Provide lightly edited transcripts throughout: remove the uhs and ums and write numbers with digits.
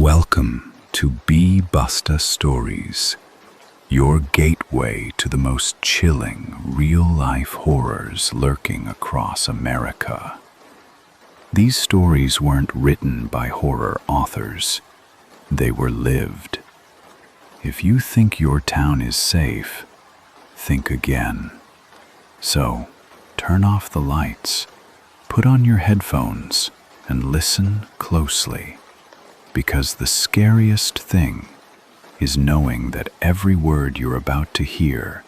Welcome to Basta Stories, your gateway to the most chilling, real-life horrors lurking across America. These stories weren't written by horror authors. They were lived. If you think your town is safe, think again. So, turn off the lights, put on your headphones, and listen closely. Because the scariest thing is knowing that every word you're about to hear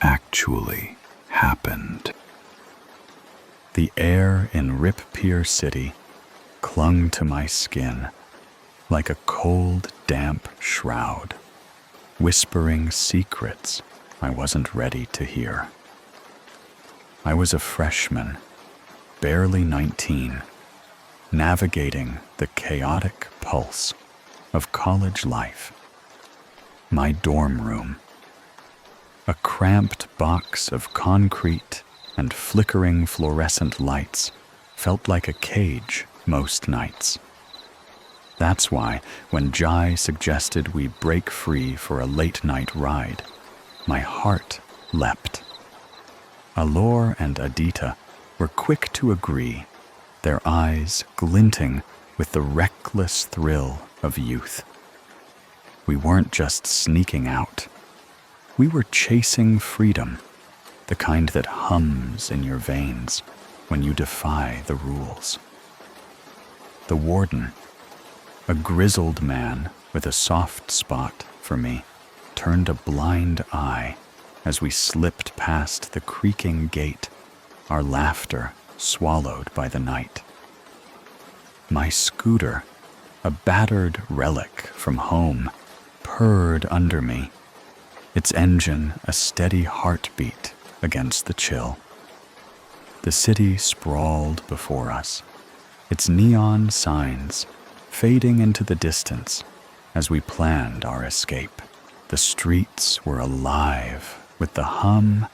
actually happened. The air in Rip Pier City clung to my skin like a cold, damp shroud, whispering secrets I wasn't ready to hear. I was a freshman, barely 19, navigating the chaotic pulse of college life. My dorm room, a cramped box of concrete and flickering fluorescent lights, felt like a cage most nights. That's why, when Jai suggested we break free for a late-night ride, my heart leapt. Alor and Adita were quick to agree, their eyes glinting with the reckless thrill of youth. We weren't just sneaking out. We were chasing freedom, the kind that hums in your veins when you defy the rules. The warden, a grizzled man with a soft spot for me, turned a blind eye as we slipped past the creaking gate, our laughter swallowed by the night. My scooter, a battered relic from home, purred under me, its engine a steady heartbeat against the chill. The city sprawled before us, its neon signs fading into the distance as we planned our escape. The streets were alive with the hum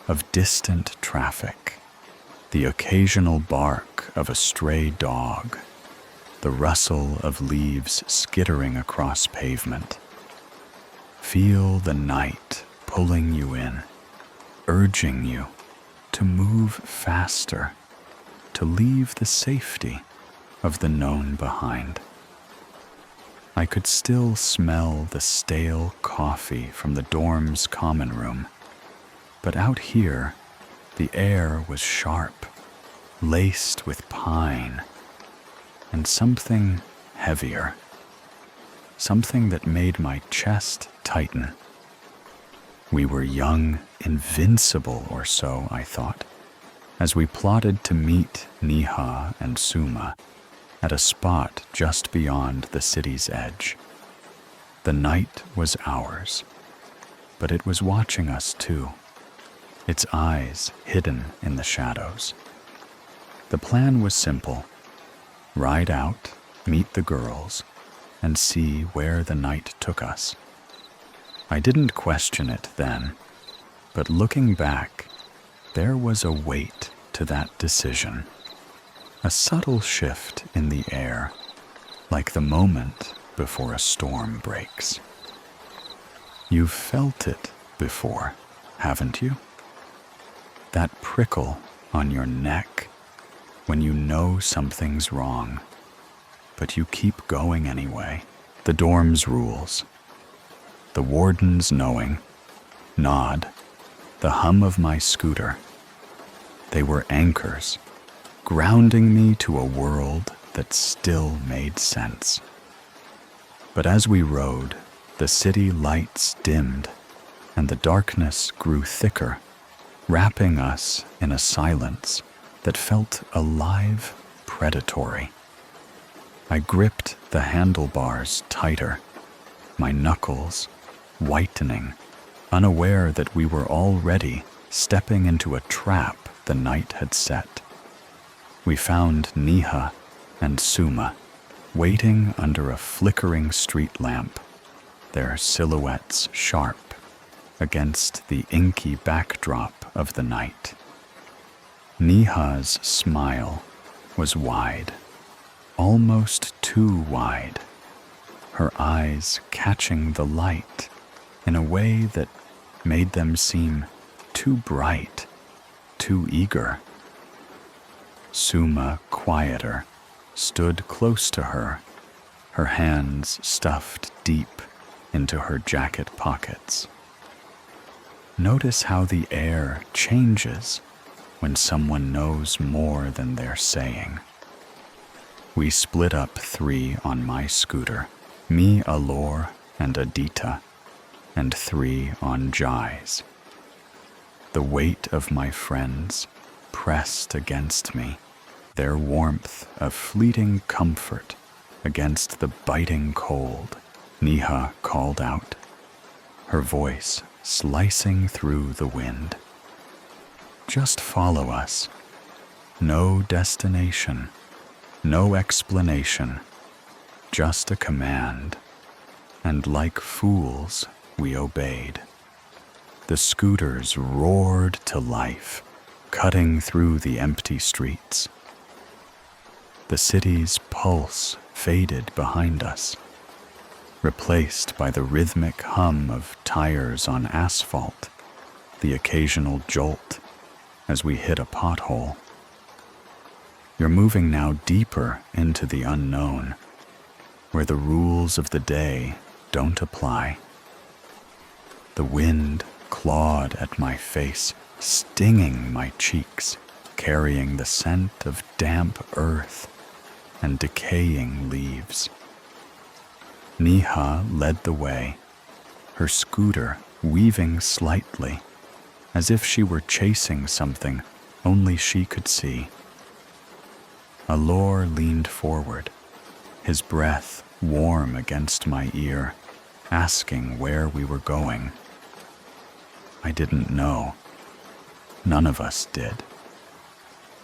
of distant traffic, the occasional bark of a stray dog, the rustle of leaves skittering across pavement. Feel the night pulling you in, urging you to move faster, to leave the safety of the known behind. I could still smell the stale coffee from the dorm's common room, but out here, the air was sharp, laced with pine, and something heavier, something that made my chest tighten. We were young, invincible or so, I thought, as we plotted to meet Niha and Suma at a spot just beyond the city's edge. The night was ours, but it was watching us too, its eyes hidden in the shadows. The plan was simple: ride out, meet the girls, and see where the night took us. I didn't question it then, but looking back, there was a weight to that decision. A subtle shift in the air, like the moment before a storm breaks. You've felt it before, haven't you? That prickle on your neck when you know something's wrong, but you keep going anyway. The dorm's rules, the warden's knowing, nod, the hum of my scooter. They were anchors, grounding me to a world that still made sense. But as we rode, the city lights dimmed, and the darkness grew thicker, wrapping us in a silence that felt alive, predatory. I gripped the handlebars tighter, my knuckles whitening, unaware that we were already stepping into a trap the night had set. We found Niha and Suma waiting under a flickering street lamp, their silhouettes sharp against the inky backdrop of the night. Niha's smile was wide, almost too wide, her eyes catching the light in a way that made them seem too bright, too eager. Suma, quieter, stood close to her, her hands stuffed deep into her jacket pockets. Notice how the air changes when someone knows more than they're saying. We split up 3 on my scooter, me, Alor, and Adita, and 3 on Jai's. The weight of my friends pressed against me, their warmth of fleeting comfort against the biting cold. Niha called out, her voice slicing through the wind. Just follow us. No destination, no explanation, just a command. And like fools, we obeyed. The scooters roared to life, cutting through the empty streets. The city's pulse faded behind us, replaced by the rhythmic hum of tires on asphalt, the occasional jolt as we hit a pothole. You're moving now deeper into the unknown, where the rules of the day don't apply. The wind clawed at my face, stinging my cheeks, carrying the scent of damp earth and decaying leaves. Niha led the way, her scooter weaving slightly, as if she were chasing something only she could see. Alor leaned forward, his breath warm against my ear, asking where we were going. I didn't know. None of us did.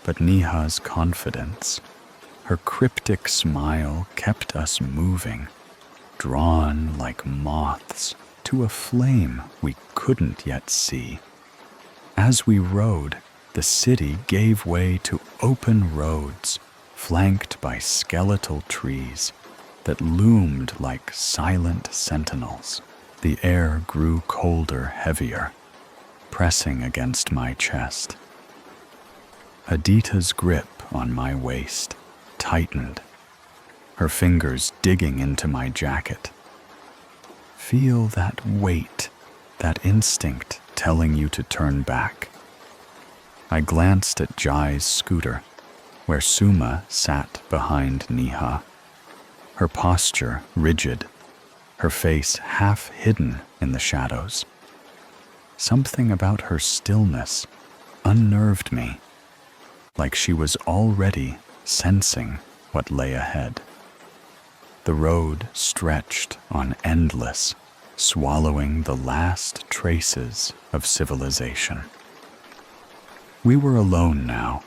But Niha's confidence, her cryptic smile kept us moving, drawn like moths to a flame we couldn't yet see. As we rode, the city gave way to open roads, flanked by skeletal trees that loomed like silent sentinels. The air grew colder, heavier, pressing against my chest. Adita's grip on my waist tightened, her fingers digging into my jacket. Feel that weight, that instinct telling you to turn back. I glanced at Jai's scooter, where Suma sat behind Niha, her posture rigid, her face half hidden in the shadows. Something about her stillness unnerved me, like she was already sensing what lay ahead. The road stretched on endless, swallowing the last traces of civilization. We were alone now,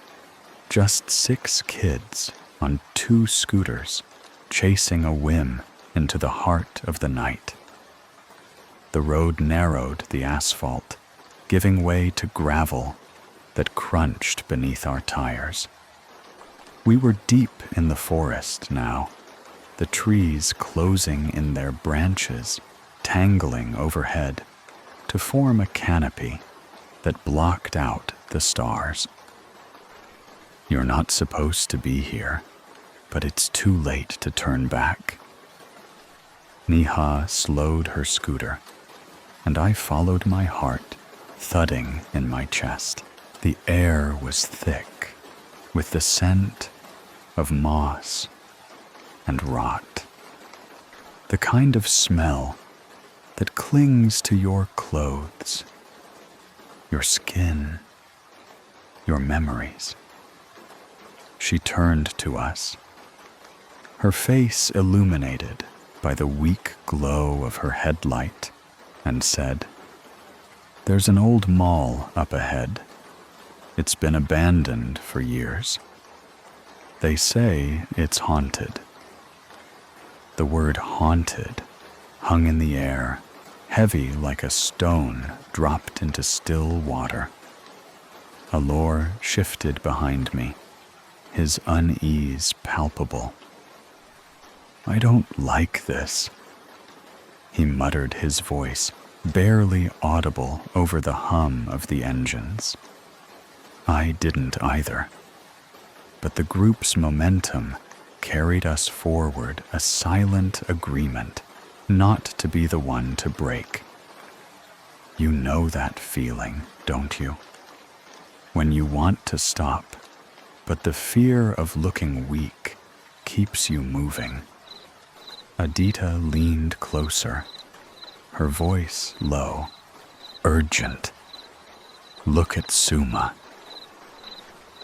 just 6 kids on 2 scooters, chasing a whim into the heart of the night. The road narrowed the asphalt, giving way to gravel that crunched beneath our tires. We were deep in the forest now, the trees closing in their branches, tangling overhead to form a canopy that blocked out the stars. You're not supposed to be here, but it's too late to turn back. Niha slowed her scooter, and I followed my heart thudding in my chest. The air was thick with the scent of moss and rot, the kind of smell that clings to your clothes, your skin, your memories. She turned to us, her face illuminated by the weak glow of her headlight, and said, "There's an old mall up ahead. It's been abandoned for years. They say it's haunted." The word haunted hung in the air, heavy like a stone dropped into still water. Alor shifted behind me, his unease palpable. I don't like this. He muttered, his voice barely audible over the hum of the engines. I didn't either. But the group's momentum carried us forward, a silent agreement not to be the one to break. You know that feeling, don't you? When you want to stop, but the fear of looking weak keeps you moving. Adita leaned closer, her voice low, urgent. Look at Suma.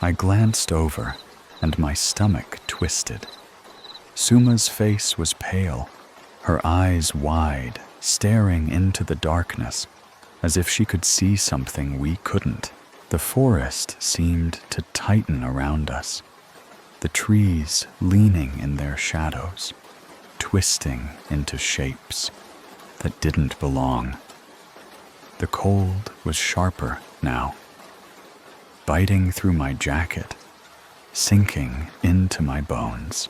I glanced over, and my stomach twisted. Suma's face was pale, her eyes wide, staring into the darkness, as if she could see something we couldn't. The forest seemed to tighten around us, the trees leaning in their shadows, twisting into shapes that didn't belong. The cold was sharper now, biting through my jacket, sinking into my bones.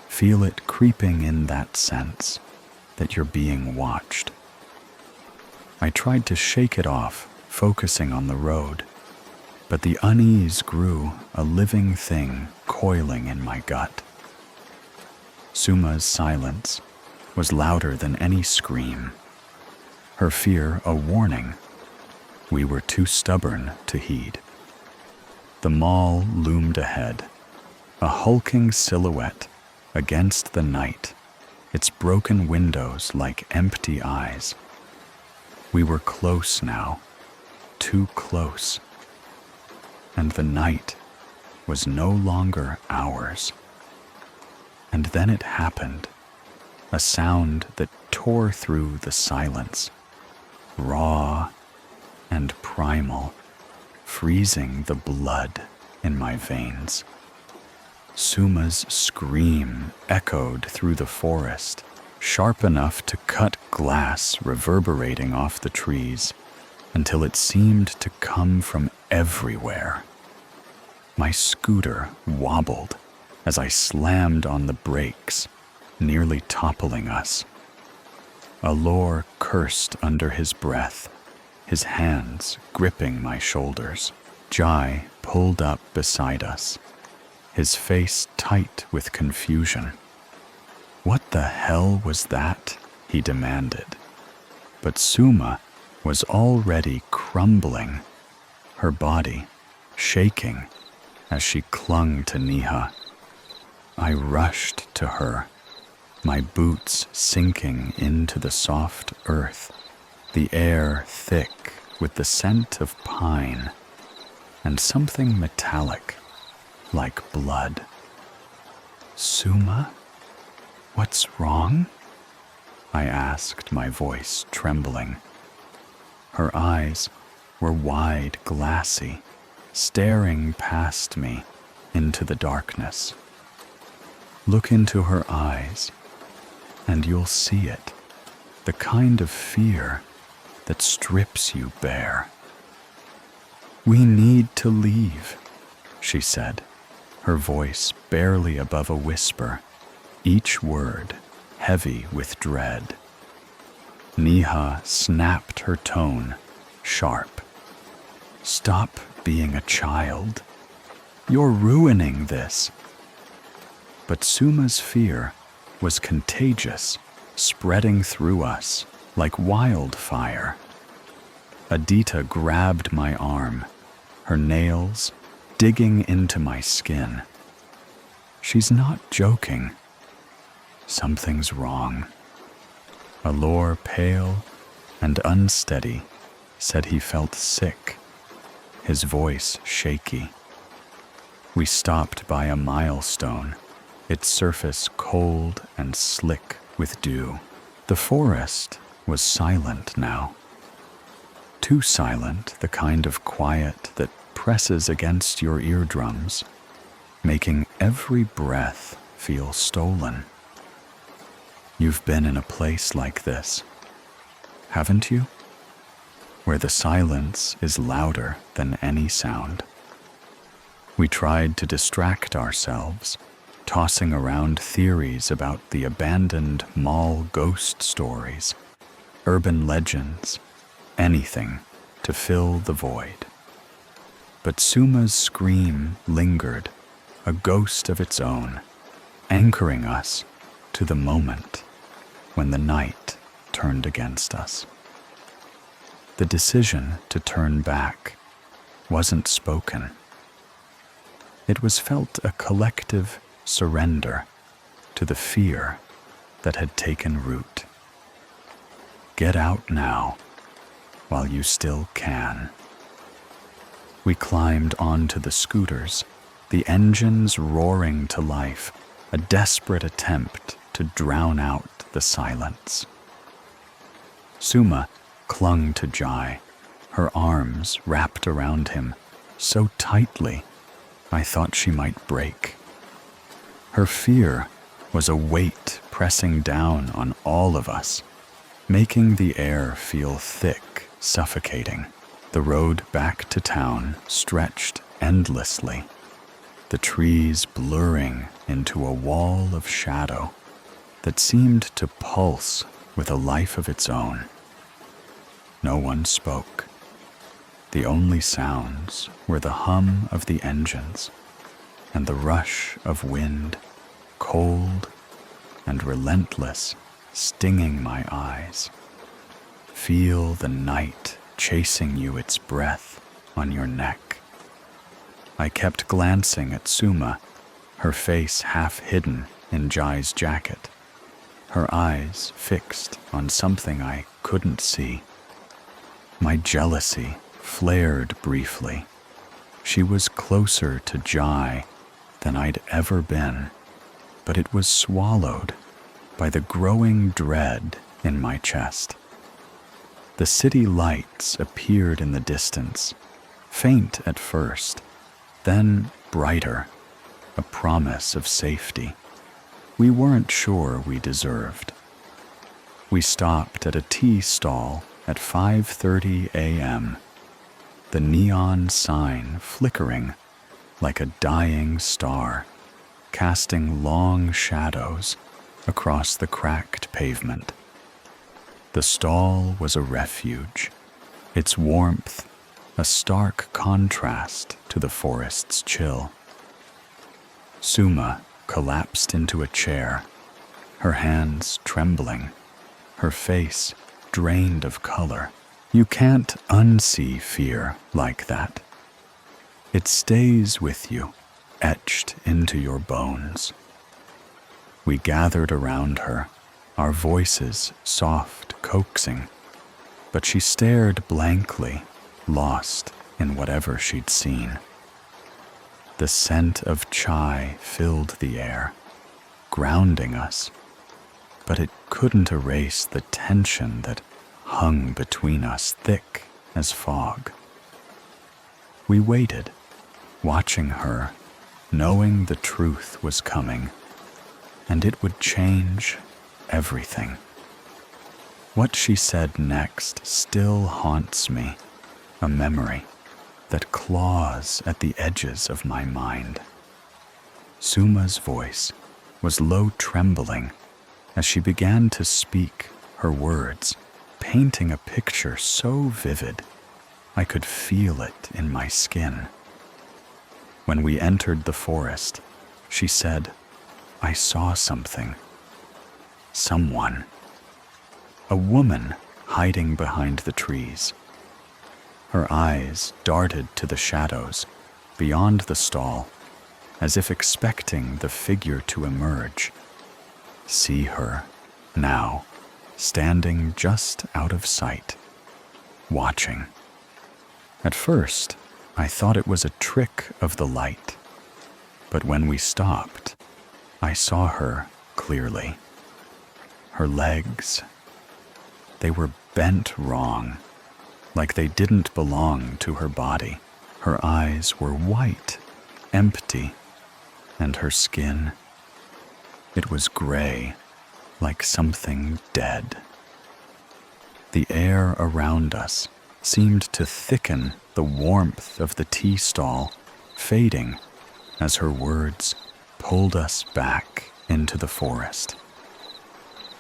Feel it creeping in, that sense that you're being watched. I tried to shake it off, focusing on the road, but the unease grew, a living thing coiling in my gut. Suma's silence was louder than any scream, her fear a warning. We were too stubborn to heed. The mall loomed ahead, a hulking silhouette against the night, its broken windows like empty eyes. We were close now, too close, and the night was no longer ours. And then it happened, a sound that tore through the silence, raw and primal, freezing the blood in my veins. Suma's scream echoed through the forest, sharp enough to cut glass reverberating off the trees, until it seemed to come from everywhere. My scooter wobbled as I slammed on the brakes, nearly toppling us. Alor cursed under his breath, his hands gripping my shoulders. Jai pulled up beside us, his face tight with confusion. What the hell was that? He demanded. But Suma was already crumbling, her body shaking as she clung to Niha. I rushed to her, my boots sinking into the soft earth, the air thick with the scent of pine and something metallic like blood. Suma? What's wrong? I asked, my voice trembling. Her eyes were wide, glassy, staring past me into the darkness. Look into her eyes, and you'll see it, the kind of fear that strips you bare. We need to leave, she said, her voice barely above a whisper, each word heavy with dread. Niha snapped her tone, sharp. Stop being a child. You're ruining this. But Suma's fear was contagious, spreading through us like wildfire. Adita grabbed my arm, her nails digging into my skin. She's not joking. Something's wrong. Alor, pale and unsteady, said he felt sick, his voice shaky. We stopped by a milestone, its surface cold and slick with dew. The forest was silent now. Too silent, the kind of quiet that presses against your eardrums, making every breath feel stolen. You've been in a place like this, haven't you? Where the silence is louder than any sound. We tried to distract ourselves, tossing around theories about the abandoned mall ghost stories, urban legends, anything to fill the void. But Suma's scream lingered, a ghost of its own, anchoring us to the moment when the night turned against us. The decision to turn back wasn't spoken. It was felt a collective surrender to the fear that had taken root. Get out now, while you still can. We climbed onto the scooters, the engines roaring to life, a desperate attempt to drown out the silence. Suma clung to Jai, her arms wrapped around him so tightly I thought she might break. Her fear was a weight pressing down on all of us, making the air feel thick, suffocating. The road back to town stretched endlessly, the trees blurring into a wall of shadow that seemed to pulse with a life of its own. No one spoke. The only sounds were the hum of the engines and the rush of wind, cold and relentless, stinging my eyes. Feel the night chasing you, its breath on your neck. I kept glancing at Suma, her face half hidden in Jai's jacket, her eyes fixed on something I couldn't see. My jealousy flared briefly. She was closer to Jai than I'd ever been, but it was swallowed by the growing dread in my chest. The city lights appeared in the distance, faint at first, then brighter, a promise of safety we weren't sure we deserved. We stopped at a tea stall at 5:30 a.m., the neon sign flickering like a dying star, casting long shadows across the cracked pavement. The stall was a refuge, its warmth a stark contrast to the forest's chill. Suma collapsed into a chair, her hands trembling, her face drained of color. You can't unsee fear like that. It stays with you, etched into your bones. We gathered around her, our voices soft, coaxing, but she stared blankly, lost in whatever she'd seen. The scent of chai filled the air, grounding us, but it couldn't erase the tension that hung between us, thick as fog. We waited, watching her, knowing the truth was coming, and it would change everything. What she said next still haunts me, a memory that claws at the edges of my mind. Suma's voice was low trembling as she began to speak her words, painting a picture so vivid I could feel it in my skin. When we entered the forest, she said, "I saw something. Someone. A woman hiding behind the trees." Her eyes darted to the shadows beyond the stall, as if expecting the figure to emerge. See her, now, standing just out of sight, watching. At first, I thought it was a trick of the light, but when we stopped, I saw her clearly. Her legs, they were bent wrong, like they didn't belong to her body. Her eyes were white, empty, and her skin, it was gray, like something dead. The air around us seemed to thicken the warmth of the tea stall, fading as her words pulled us back into the forest.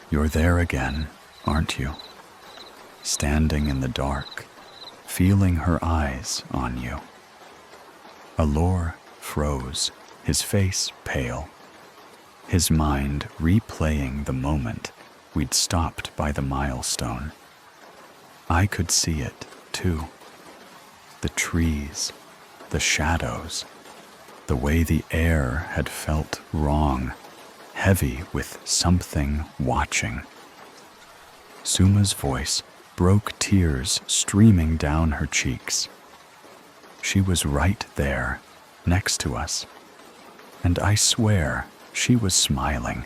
You're there again, aren't you? Standing in the dark, feeling her eyes on you. Allure froze, his face pale, his mind replaying the moment we'd stopped by the milestone. I could see it, too. The trees, the shadows, the way the air had felt wrong, heavy with something watching. Suma's voice broke tears streaming down her cheeks. She was right there, next to us, and I swear she was smiling.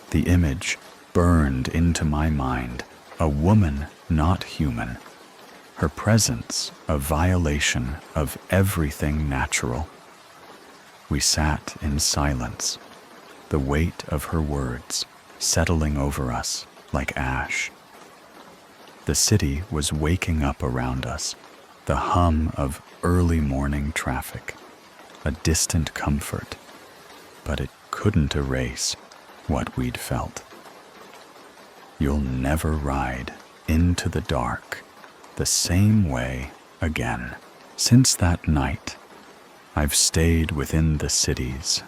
The image burned into my mind, a woman not human, her presence a violation of everything natural. We sat in silence, the weight of her words settling over us like ash. The city was waking up around us, the hum of early morning traffic, a distant comfort, but it couldn't erase what we'd felt. You'll never ride into the dark the same way again. Since that night, I've stayed within the city's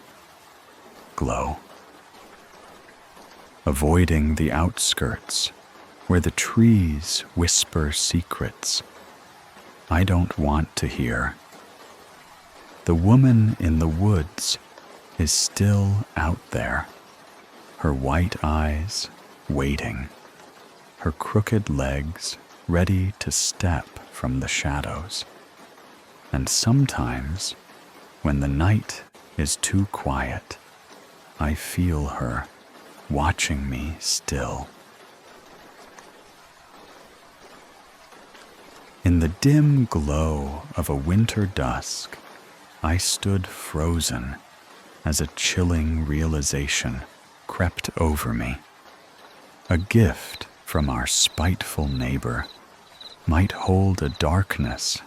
glow, avoiding the outskirts where the trees whisper secrets I don't want to hear. The woman in the woods is still out there, her white eyes waiting, her crooked legs ready to step from the shadows. And sometimes, when the night is too quiet, I feel her watching me still. In the dim glow of a winter dusk, I stood frozen as a chilling realization crept over me. A gift from our spiteful neighbor might hold a darkness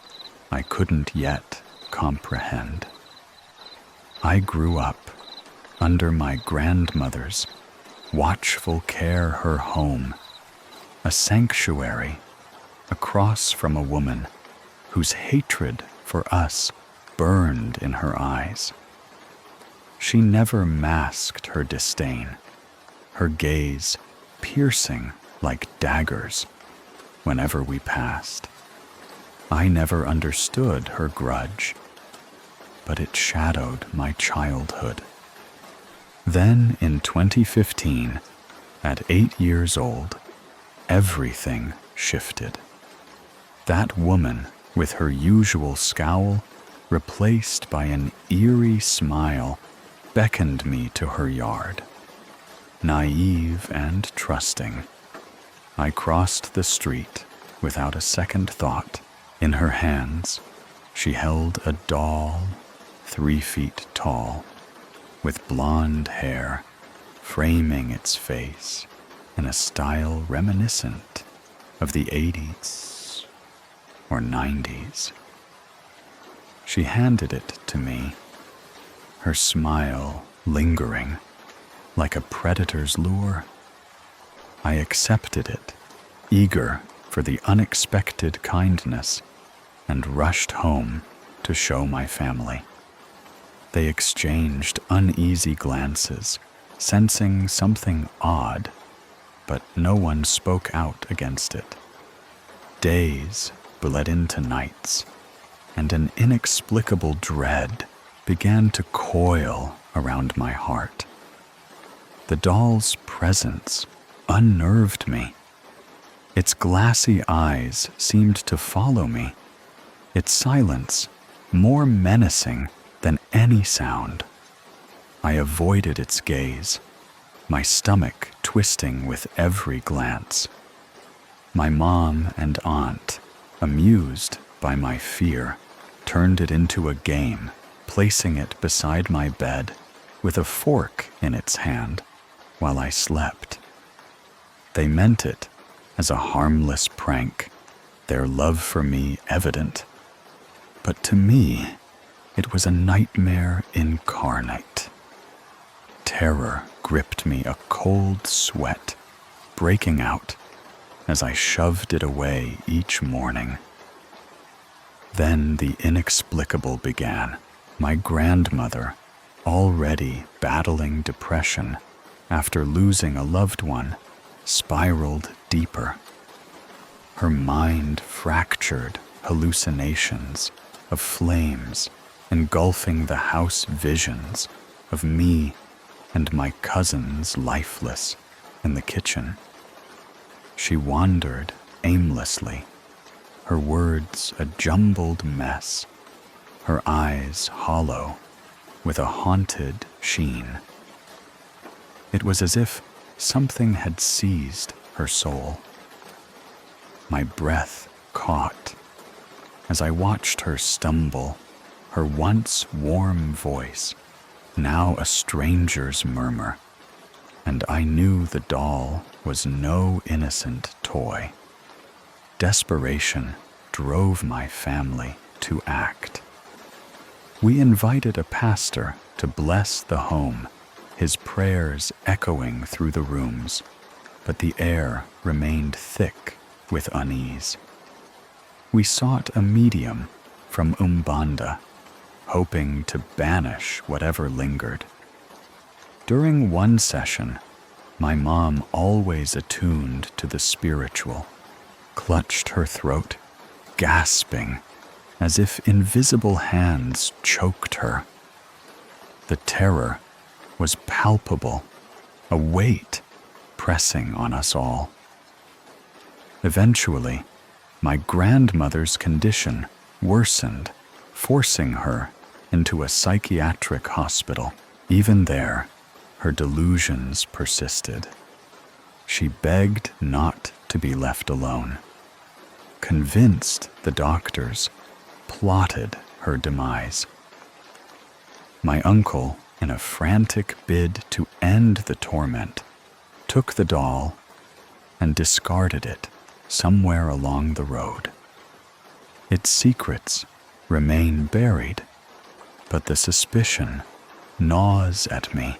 I couldn't yet comprehend. I grew up under my grandmother's watchful care, her home, a sanctuary across from a woman whose hatred for us burned in her eyes. She never masked her disdain, her gaze piercing like daggers whenever we passed. I never understood her grudge, but it shadowed my childhood. Then in 2015, at 8 years old, everything shifted. That woman, with her usual scowl, replaced by an eerie smile, beckoned me to her yard. Naive and trusting, I crossed the street without a second thought. In her hands, she held a doll 3 feet tall, with blonde hair framing its face in a style reminiscent of the 80s or 90s. She handed it to me, her smile lingering like a predator's lure. I accepted it, eager for the unexpected kindness, and rushed home to show my family. They exchanged uneasy glances, sensing something odd, but no one spoke out against it. Days bled into nights, and an inexplicable dread began to coil around my heart. The doll's presence unnerved me. Its glassy eyes seemed to follow me, its silence more menacing than any sound. I avoided its gaze, my stomach twisting with every glance. My mom and aunt, amused by my fear, turned it into a game, placing it beside my bed with a fork in its hand while I slept. They meant it as a harmless prank, their love for me evident. But to me, it was a nightmare incarnate. Terror gripped me, a cold sweat breaking out as I shoved it away each morning. Then the inexplicable began. My grandmother, already battling depression after losing a loved one, spiraled deeper. Her mind fractured hallucinations of flames engulfing the house, visions of me and my cousins lifeless in the kitchen. She wandered aimlessly, her words a jumbled mess, her eyes hollow with a haunted sheen. It was as if something had seized her soul. My breath caught as I watched her stumble, her once warm voice, now a stranger's murmur, and I knew the doll was no innocent toy. Desperation drove my family to act. We invited a pastor to bless the home, his prayers echoing through the rooms, but the air remained thick with unease. We sought a medium from Umbanda, hoping to banish whatever lingered. During one session, my mom, always attuned to the spiritual, clutched her throat, gasping as if invisible hands choked her. The terror was palpable, a weight pressing on us all. Eventually, my grandmother's condition worsened, forcing her into a psychiatric hospital. Even there, her delusions persisted. She begged not to be left alone, convinced the doctors plotted her demise. My uncle, in a frantic bid to end the torment, took the doll and discarded it somewhere along the road. Its secrets remain buried, but the suspicion gnaws at me.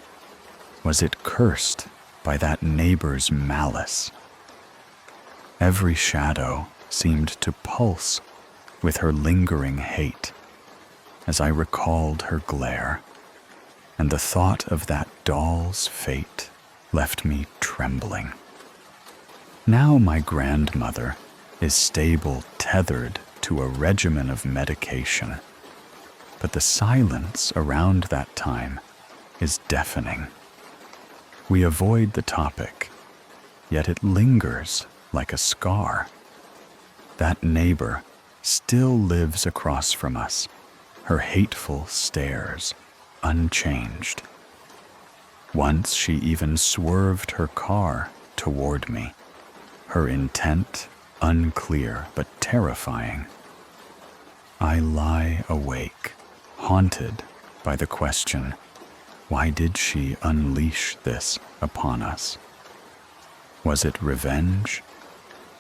Was it cursed by that neighbor's malice? Every shadow seemed to pulse with her lingering hate as I recalled her glare, and the thought of that doll's fate left me trembling. Now my grandmother is stable, tethered to a regimen of medication, but the silence around that time is deafening. We avoid the topic, yet it lingers like a scar. That neighbor still lives across from us, her hateful stares unchanged. Once she even swerved her car toward me, her intent unclear but terrifying. I lie awake, haunted by the question, why did she unleash this upon us? Was it revenge?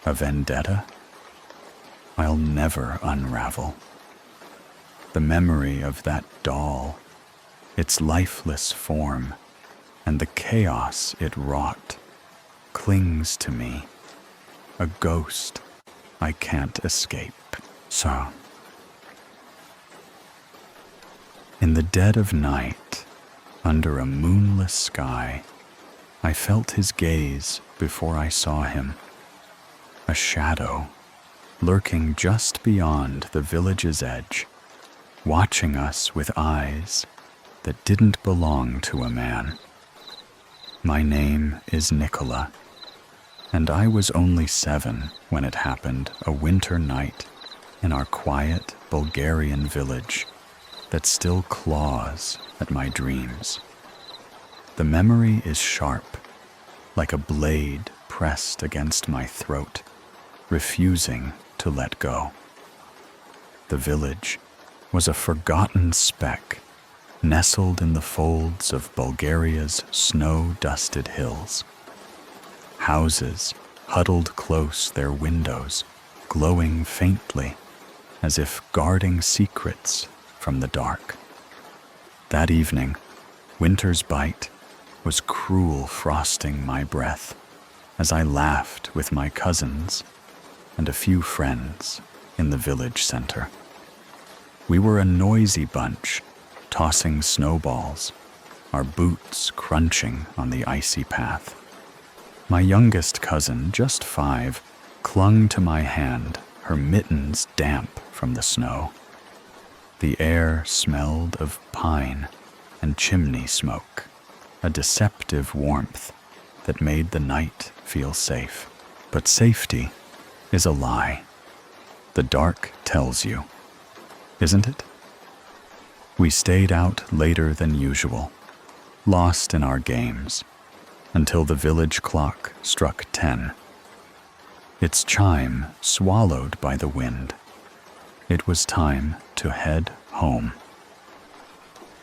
A vendetta? I'll never unravel. The memory of that doll, its lifeless form, and the chaos it wrought, clings to me, a ghost I can't escape. So, in the dead of night, under a moonless sky, I felt his gaze before I saw him, a shadow lurking just beyond the village's edge, watching us with eyes that didn't belong to a man. My name is Nicola, and I was only 7 when it happened, a winter night in our quiet Bulgarian village that still claws at my dreams. The memory is sharp, like a blade pressed against my throat, refusing to let go. The village was a forgotten speck, nestled in the folds of Bulgaria's snow-dusted hills. Houses huddled close, their windows glowing faintly, as if guarding secrets from the dark. That evening, winter's bite was cruel frosting my breath as I laughed with my cousins and a few friends in the village center. We were a noisy bunch, tossing snowballs, our boots crunching on the icy path. My youngest cousin, just 5, clung to my hand, her mittens damp from the snow. The air smelled of pine and chimney smoke, a deceptive warmth that made the night feel safe. But safety is a lie. The dark tells you, isn't it? We stayed out later than usual, lost in our games, until the village clock struck 10. Its chime swallowed by the wind. It was time to head home.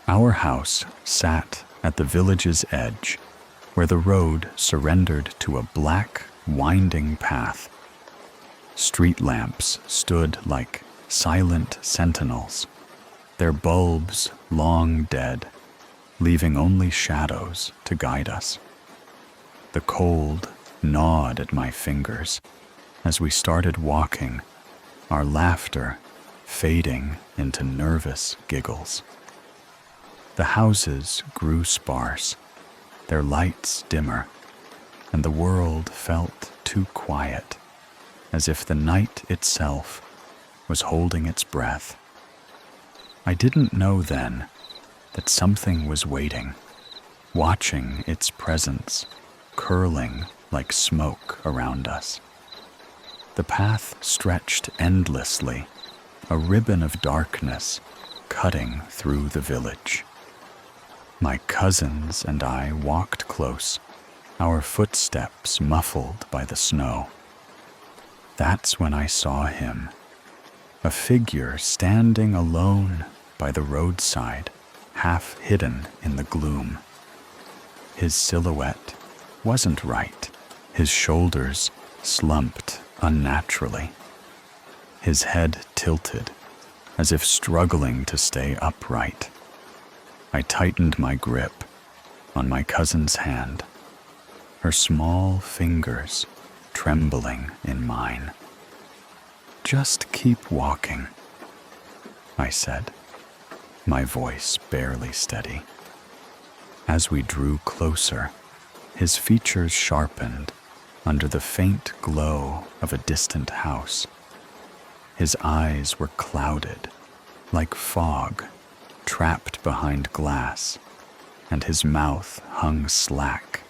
Our house sat at the village's edge, where the road surrendered to a black, winding path. Street lamps stood like silent sentinels, their bulbs long dead, leaving only shadows to guide us. The cold gnawed at my fingers as we started walking, our laughter fading into nervous giggles. The houses grew sparse, their lights dimmer, and the world felt too quiet, as if the night itself was holding its breath. I didn't know then that something was waiting, watching its presence curling like smoke around us. The path stretched endlessly, a ribbon of darkness cutting through the village. My cousins and I walked close, our footsteps muffled by the snow. That's when I saw him, a figure standing alone by the roadside, half hidden in the gloom. His silhouette wasn't right, his shoulders slumped unnaturally, his head tilted as if struggling to stay upright. I tightened my grip on my cousin's hand, her small fingers trembling in mine. "Just keep walking," I said, my voice barely steady. As we drew closer, his features sharpened under the faint glow of a distant house. His eyes were clouded, like fog, trapped behind glass, and his mouth hung slack,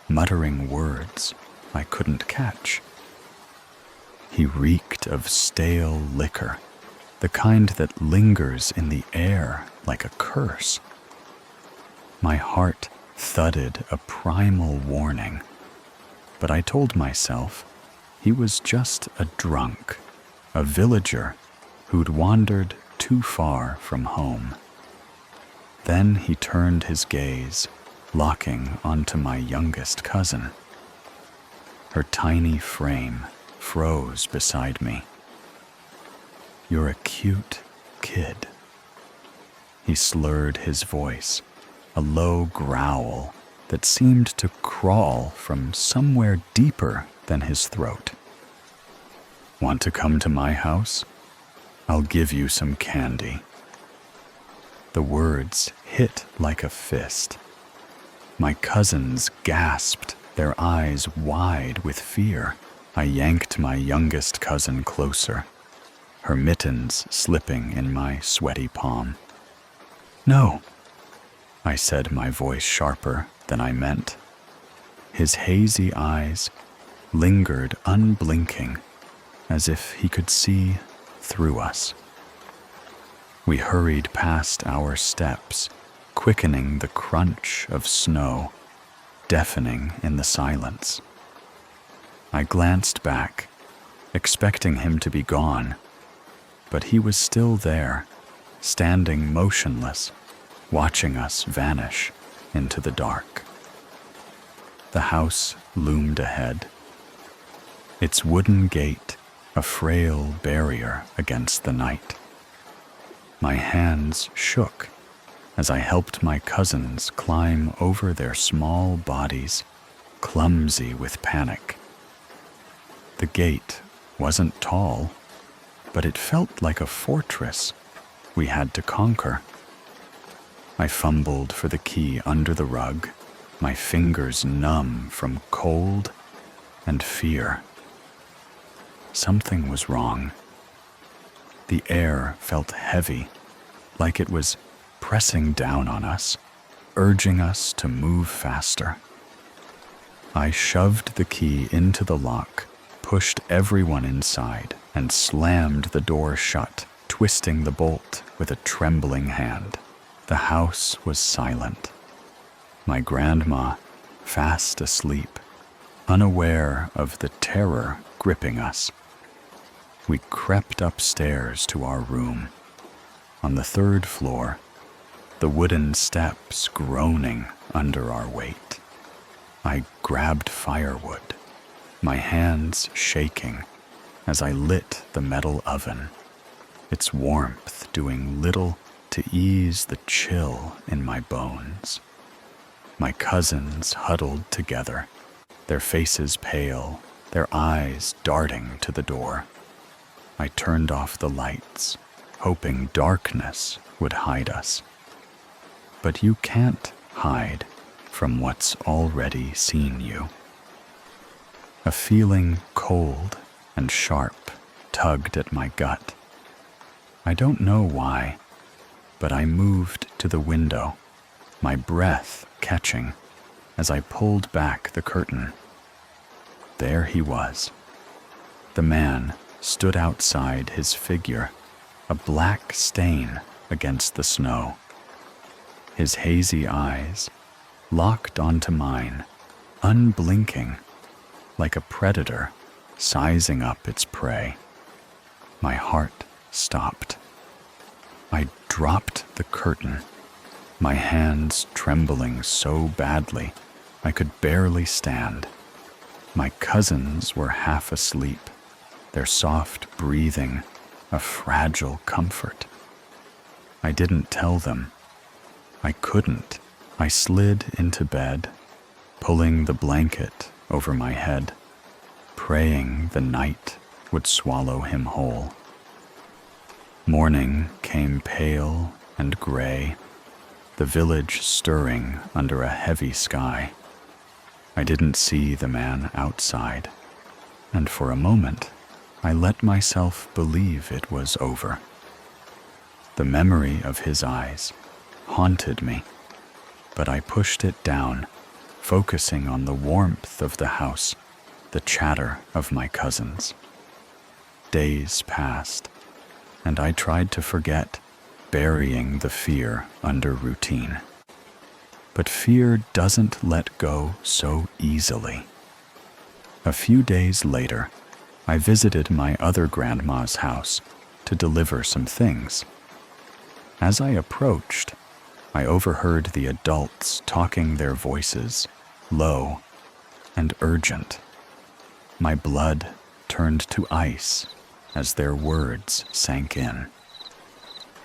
muttering words I couldn't catch. He reeked of stale liquor, the kind that lingers in the air like a curse. My heart thudded a primal warning, but I told myself he was just a drunk, a villager who'd wandered too far from home. Then he turned his gaze, locking onto my youngest cousin. Her tiny frame froze beside me. "You're a cute kid." He slurred his voice, a low growl that seemed to crawl from somewhere deeper than his throat. "Want to come to my house? I'll give you some candy." The words hit like a fist. My cousins gasped, their eyes wide with fear. I yanked my youngest cousin closer, her mittens slipping in my sweaty palm. "No," I said, my voice sharper than I meant. His hazy eyes lingered unblinking, as if he could see through us. We hurried past our steps, quickening the crunch of snow, deafening in the silence. I glanced back, expecting him to be gone, but he was still there, standing motionless, watching us vanish into the dark. The house loomed ahead, its wooden gate a frail barrier against the night. My hands shook as I helped my cousins climb over their small bodies, clumsy with panic. The gate wasn't tall, but it felt like a fortress we had to conquer. I fumbled for the key under the rug, my fingers numb from cold and fear. Something was wrong. The air felt heavy, like it was pressing down on us, urging us to move faster. I shoved the key into the lock, pushed everyone inside, and slammed the door shut, twisting the bolt with a trembling hand. The house was silent. My grandma, fast asleep, unaware of the terror gripping us. We crept upstairs to our room. On the 3rd floor, the wooden steps groaning under our weight. I grabbed firewood, my hands shaking as I lit the metal oven, its warmth doing little to ease the chill in my bones. My cousins huddled together, their faces pale, their eyes darting to the door. I turned off the lights, hoping darkness would hide us. But you can't hide from what's already seen you. A feeling cold and sharp tugged at my gut. I don't know why, but I moved to the window, my breath catching as I pulled back the curtain. There he was. The man stood outside his figure, a black stain against the snow. His hazy eyes locked onto mine, unblinking, like a predator sizing up its prey. My heart stopped. I dropped the curtain, my hands trembling so badly I could barely stand. My cousins were half asleep, their soft breathing a fragile comfort. I didn't tell them. I couldn't. I slid into bed, pulling the blanket over my head, praying the night would swallow him whole. Morning came pale and gray, the village stirring under a heavy sky. I didn't see the man outside, and for a moment I let myself believe it was over. The memory of his eyes haunted me, but I pushed it down, focusing on the warmth of the house, the chatter of my cousins. Days passed, and I tried to forget, burying the fear under routine. But fear doesn't let go so easily. A few days later, I visited my other grandma's house to deliver some things. As I approached, I overheard the adults talking their voices, low and urgent. My blood turned to ice as their words sank in.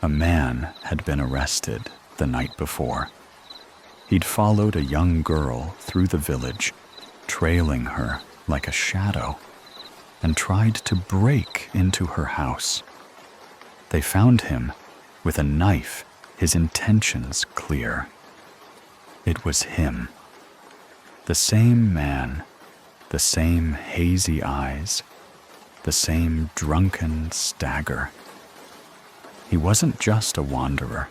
A man had been arrested the night before. He'd followed a young girl through the village, trailing her like a shadow, and tried to break into her house. They found him with a knife, his intentions clear. It was him. The same man, the same hazy eyes, the same drunken stagger. He wasn't just a wanderer.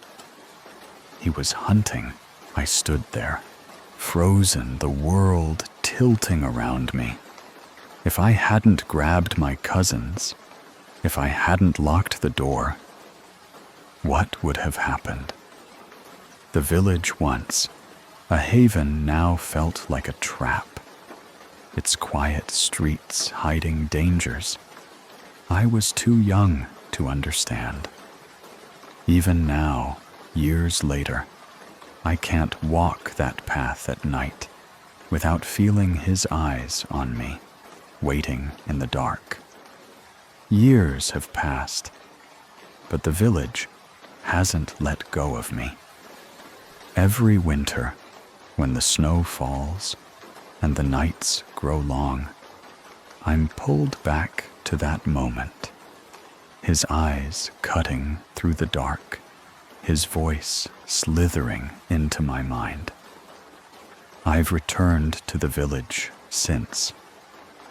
He was hunting. I stood there, frozen, the world tilting around me. If I hadn't grabbed my cousins, if I hadn't locked the door, what would have happened? The village once, a haven, now felt like a trap, its quiet streets hiding dangers. I was too young to understand. Even now, years later, I can't walk that path at night without feeling his eyes on me, waiting in the dark. Years have passed, but the village hasn't let go of me. Every winter, when the snow falls and the nights grow long, I'm pulled back to that moment, his eyes cutting through the dark, his voice slithering into my mind. I've returned to the village since,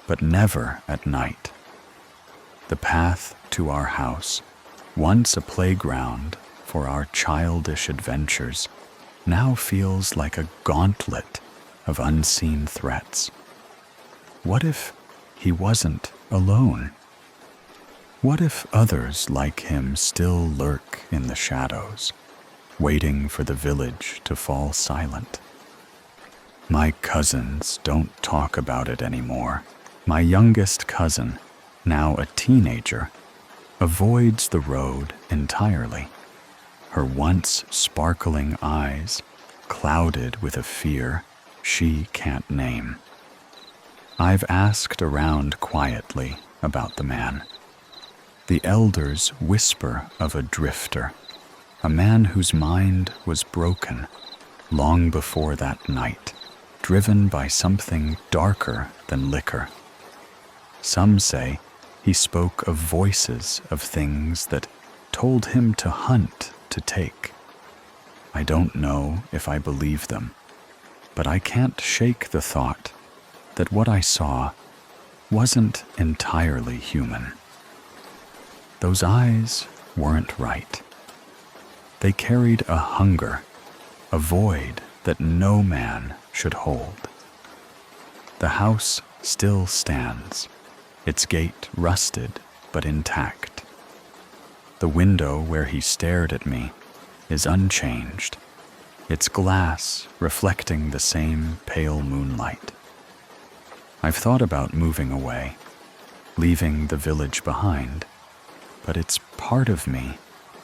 but never at night. The path to our house, once a playground for our childish adventures, now feels like a gauntlet of unseen threats. What if he wasn't alone? What if others like him still lurk in the shadows, waiting for the village to fall silent? My cousins don't talk about it anymore. My youngest cousin, now a teenager, avoids the road entirely, her once sparkling eyes clouded with a fear she can't name. I've asked around quietly about the man. The elders whisper of a drifter, a man whose mind was broken long before that night, driven by something darker than liquor. Some say he spoke of voices of things that told him to hunt to take. I don't know if I believe them, but I can't shake the thought that what I saw wasn't entirely human. Those eyes weren't right. They carried a hunger, a void that no man should hold. The house still stands, its gate rusted but intact. The window where he stared at me is unchanged, its glass reflecting the same pale moonlight. I've thought about moving away, leaving the village behind, but it's part of me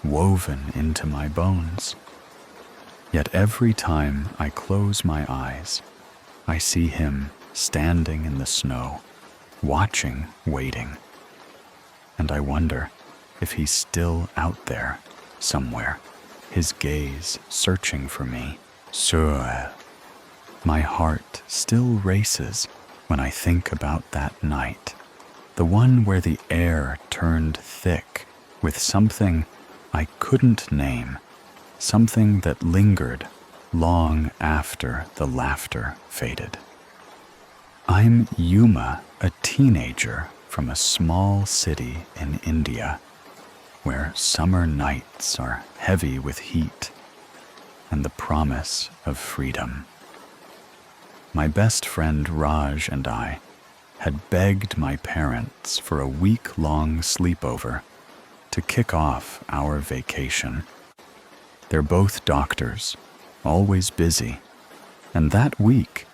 woven into my bones. Yet every time I close my eyes, I see him standing in the snow, watching, waiting. And I wonder if he's still out there somewhere, his gaze searching for me. Sur. My heart still races when I think about that night, the one where the air turned thick with something I couldn't name, something that lingered long after the laughter faded. I'm Yuma, a teenager from a small city in India, where summer nights are heavy with heat and the promise of freedom. My best friend Raj and I had begged my parents for a week-long sleepover to kick off our vacation. They're both doctors, always busy, and that week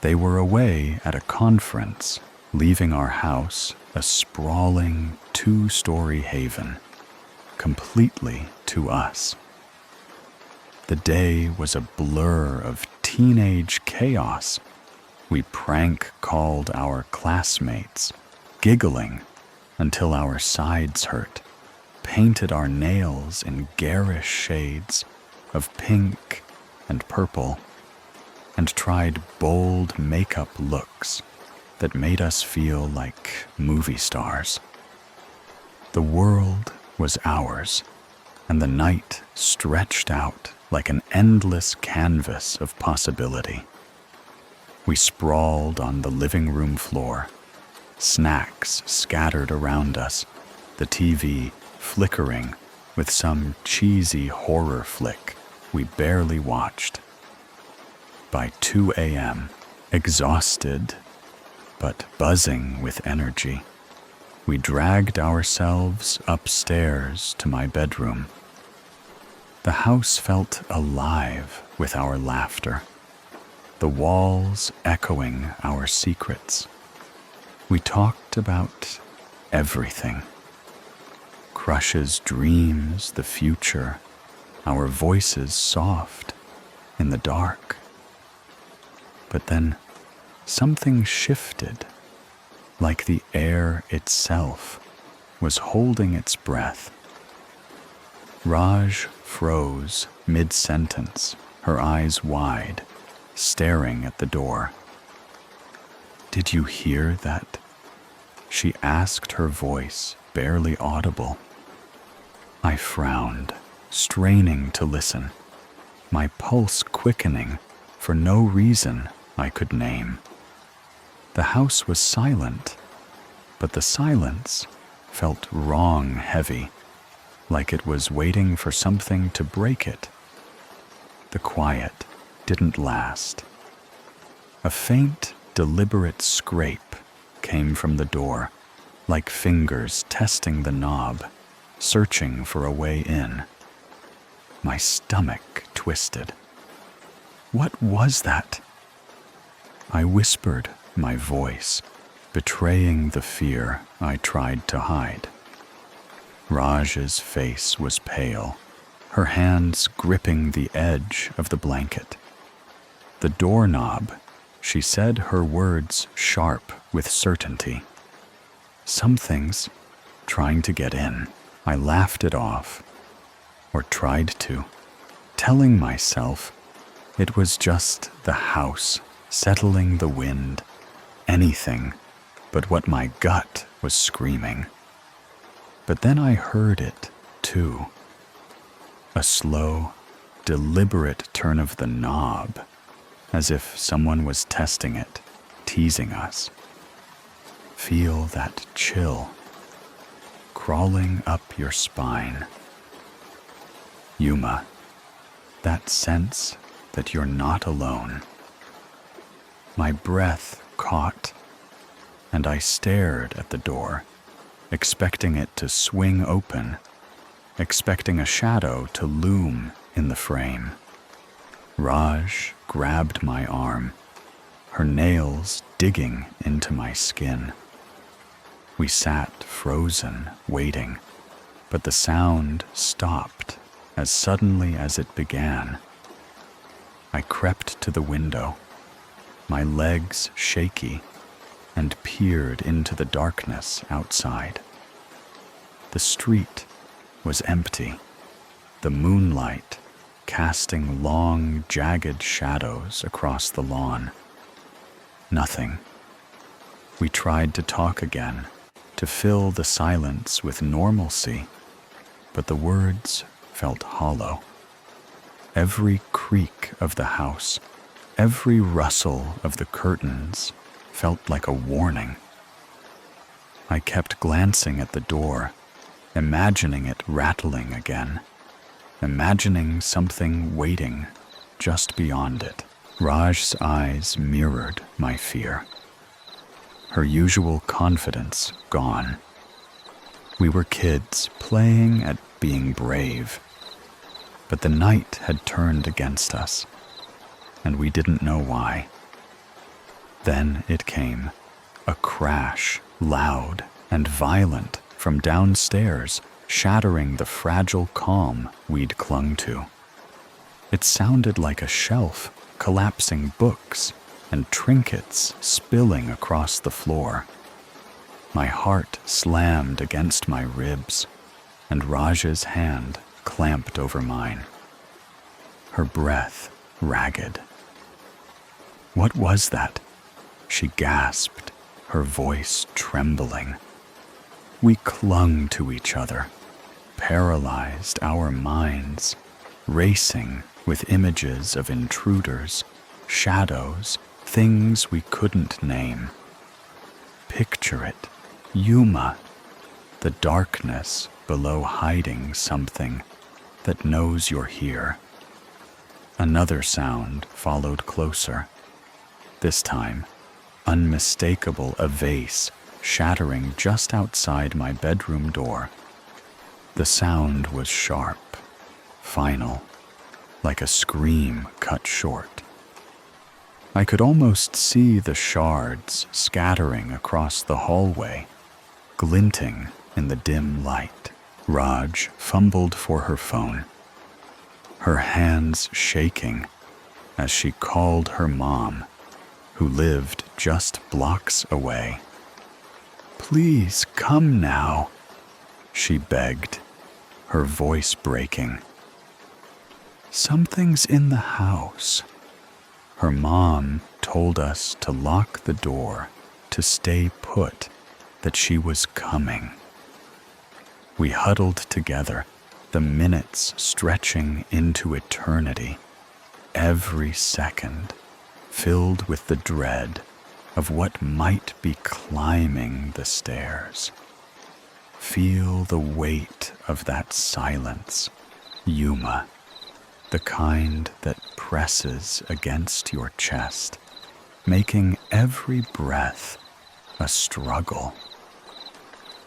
they were away at a conference, leaving our house a sprawling two-story haven, completely to us. The day was a blur of teenage chaos. We prank called our classmates, giggling until our sides hurt, painted our nails in garish shades of pink and purple, and tried bold makeup looks that made us feel like movie stars. The world was ours, and the night stretched out like an endless canvas of possibility. We sprawled on the living room floor, snacks scattered around us, the TV flickering with some cheesy horror flick we barely watched. By 2 a.m., exhausted but buzzing with energy, we dragged ourselves upstairs to my bedroom. The house felt alive with our laughter, the walls echoing our secrets. We talked about everything. Crushes, dreams, the future, our voices soft in the dark. But then something shifted, like the air itself was holding its breath. Raj froze mid-sentence, her eyes wide, staring at the door. "Did you hear that?" she asked, her voice barely audible. I frowned, straining to listen, my pulse quickening for no reason I could name. The house was silent, but the silence felt wrong heavy, like it was waiting for something to break it. The quiet didn't last. A faint, deliberate scrape came from the door, like fingers testing the knob, searching for a way in. My stomach twisted. What was that? I whispered, my voice betraying the fear I tried to hide. Raj's face was pale, her hands gripping the edge of the blanket. The doorknob, she said, her words sharp with certainty. Something's trying to get in. I laughed it off, or tried to, telling myself it was just the house settling the wind, anything but what my gut was screaming. But then I heard it, too. A slow, deliberate turn of the knob, as if someone was testing it, teasing us. Feel that chill crawling up your spine. Yuma, that sense that you're not alone. My breath caught, and I stared at the door, expecting it to swing open, expecting a shadow to loom in the frame. Raj grabbed my arm, her nails digging into my skin. We sat frozen, waiting, but the sound stopped as suddenly as it began. I crept to the window, my legs shaky, and peered into the darkness outside. The street was empty, the moonlight casting long, jagged shadows across the lawn. Nothing. We tried to talk again, to fill the silence with normalcy, but the words felt hollow. Every creak of the house, every rustle of the curtains felt like a warning. I kept glancing at the door, imagining it rattling again, imagining something waiting just beyond it. Raj's eyes mirrored my fear. Her usual confidence gone. We were kids playing at being brave, but the night had turned against us, and we didn't know why. Then it came, a crash, loud and violent, from downstairs, shattering the fragile calm we'd clung to. It sounded like a shelf collapsing, books and trinkets spilling across the floor. My heart slammed against my ribs, and Raj's hand clamped over mine. Her breath ragged. What was that? She gasped, her voice trembling. We clung to each other, paralyzed, our minds racing with images of intruders, shadows, things we couldn't name. Picture it, Yuma, the darkness below hiding something that knows you're here. Another sound followed closer. This time, unmistakable, a vase shattering just outside my bedroom door. The sound was sharp, final, like a scream cut short. I could almost see the shards scattering across the hallway, glinting in the dim light. Raj fumbled for her phone, her hands shaking as she called her mom, who lived just blocks away. "Please come now," she begged, her voice breaking. Something's in the house. Her mom told us to lock the door, to stay put, that she was coming. We huddled together, the minutes stretching into eternity, every second filled with the dread of what might be climbing the stairs. Feel the weight of that silence, Yuma, the kind that presses against your chest, making every breath a struggle.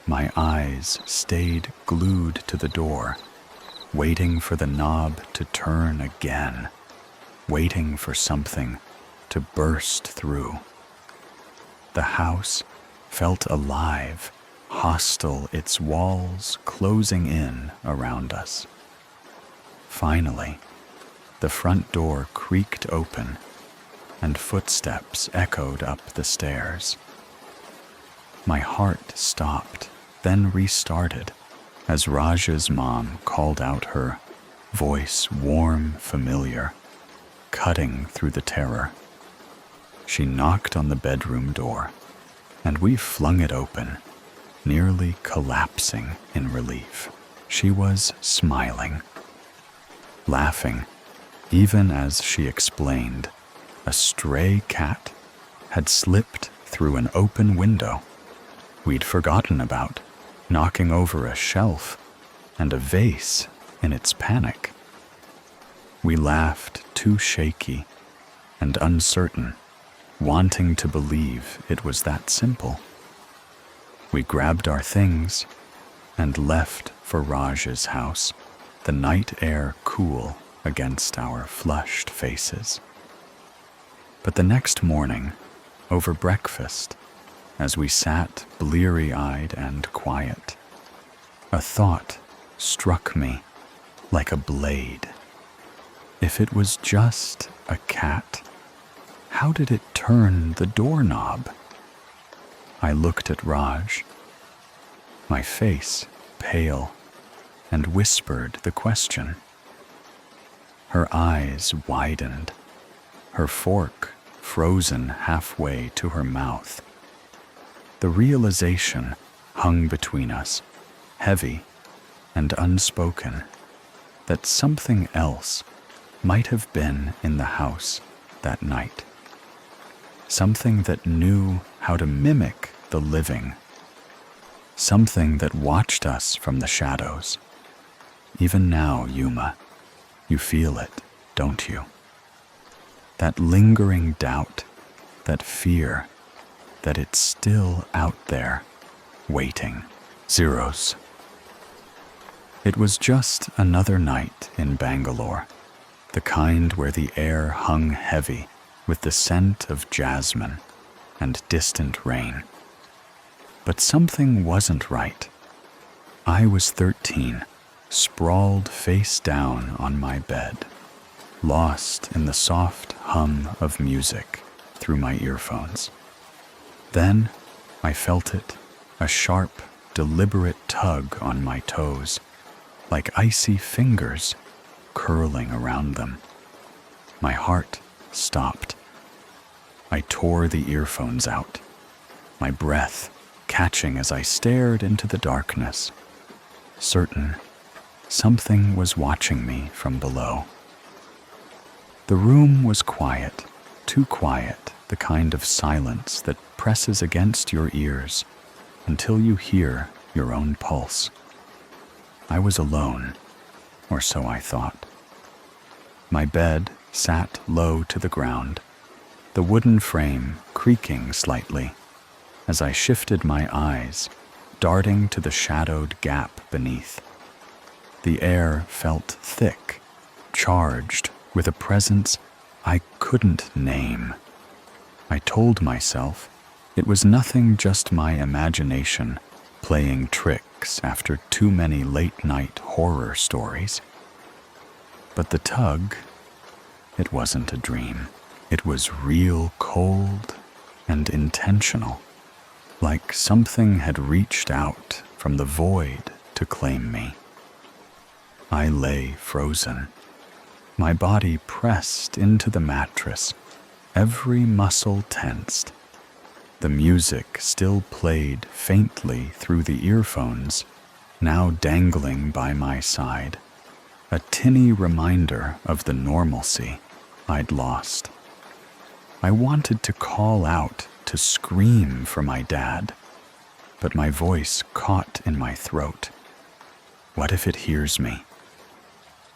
My eyes stayed glued to the door, waiting for the knob to turn again, waiting for something to burst through. The house felt alive, hostile, its walls closing in around us. Finally, the front door creaked open, and footsteps echoed up the stairs. My heart stopped, then restarted, as Raj's mom called out, her voice warm, familiar, cutting through the terror. She knocked on the bedroom door, and we flung it open, nearly collapsing in relief. She was smiling, laughing, even as she explained a stray cat had slipped through an open window we'd forgotten about, knocking over a shelf and a vase in its panic. We laughed, too shaky and uncertain, wanting to believe it was that simple. We grabbed our things and left for Raj's house, the night air cool against our flushed faces. But the next morning, over breakfast, as we sat bleary-eyed and quiet, a thought struck me like a blade. If it was just a cat, how did it turn the doorknob? I looked at Raj, my face pale, and whispered the question. Her eyes widened, her fork frozen halfway to her mouth. The realization hung between us, heavy and unspoken, that something else might have been in the house that night. Something that knew how to mimic the living. Something that watched us from the shadows. Even now, Yuma, you feel it, don't you? That lingering doubt, that fear, that it's still out there, waiting. Zeros. It was just another night in Bangalore, the kind where the air hung heavy with the scent of jasmine and distant rain. But something wasn't right. I was 13, sprawled face down on my bed, lost in the soft hum of music through my earphones. Then I felt it, a sharp, deliberate tug on my toes, like icy fingers curling around them. My heart stopped. I tore the earphones out, my breath catching as I stared into the darkness, certain something was watching me from below. The room was quiet, too quiet, the kind of silence that presses against your ears until you hear your own pulse. I was alone, or so I thought. My bed sat low to the ground, the wooden frame creaking slightly as I shifted my eyes, darting to the shadowed gap beneath. The air felt thick, charged with a presence I couldn't name. I told myself it was nothing, just my imagination playing tricks after too many late-night horror stories. But the tug, it wasn't a dream. It was real, cold, and intentional, like something had reached out from the void to claim me. I lay frozen, My body pressed into the mattress, every muscle tensed. The music still played faintly through the earphones, now dangling by my side, a tinny reminder of the normalcy I'd lost. I wanted to call out, to scream for my dad, but my voice caught in my throat. What if it hears me?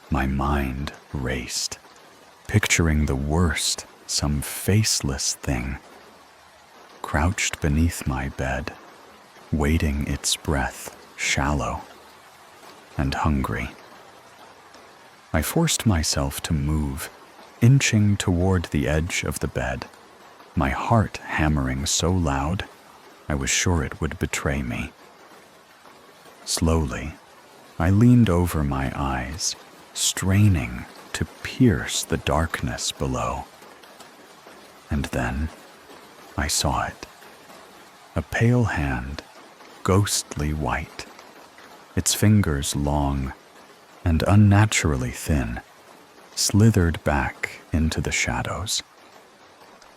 My mind raced, picturing the worst, some faceless thing, crouched beneath my bed, waiting its breath, shallow and hungry. I forced myself to move, inching toward the edge of the bed, my heart hammering so loud I was sure it would betray me. Slowly, I leaned over my eyes, straining to pierce the darkness below. And then I saw it. A pale hand, ghostly white, its fingers long and unnaturally thin, slithered back into the shadows.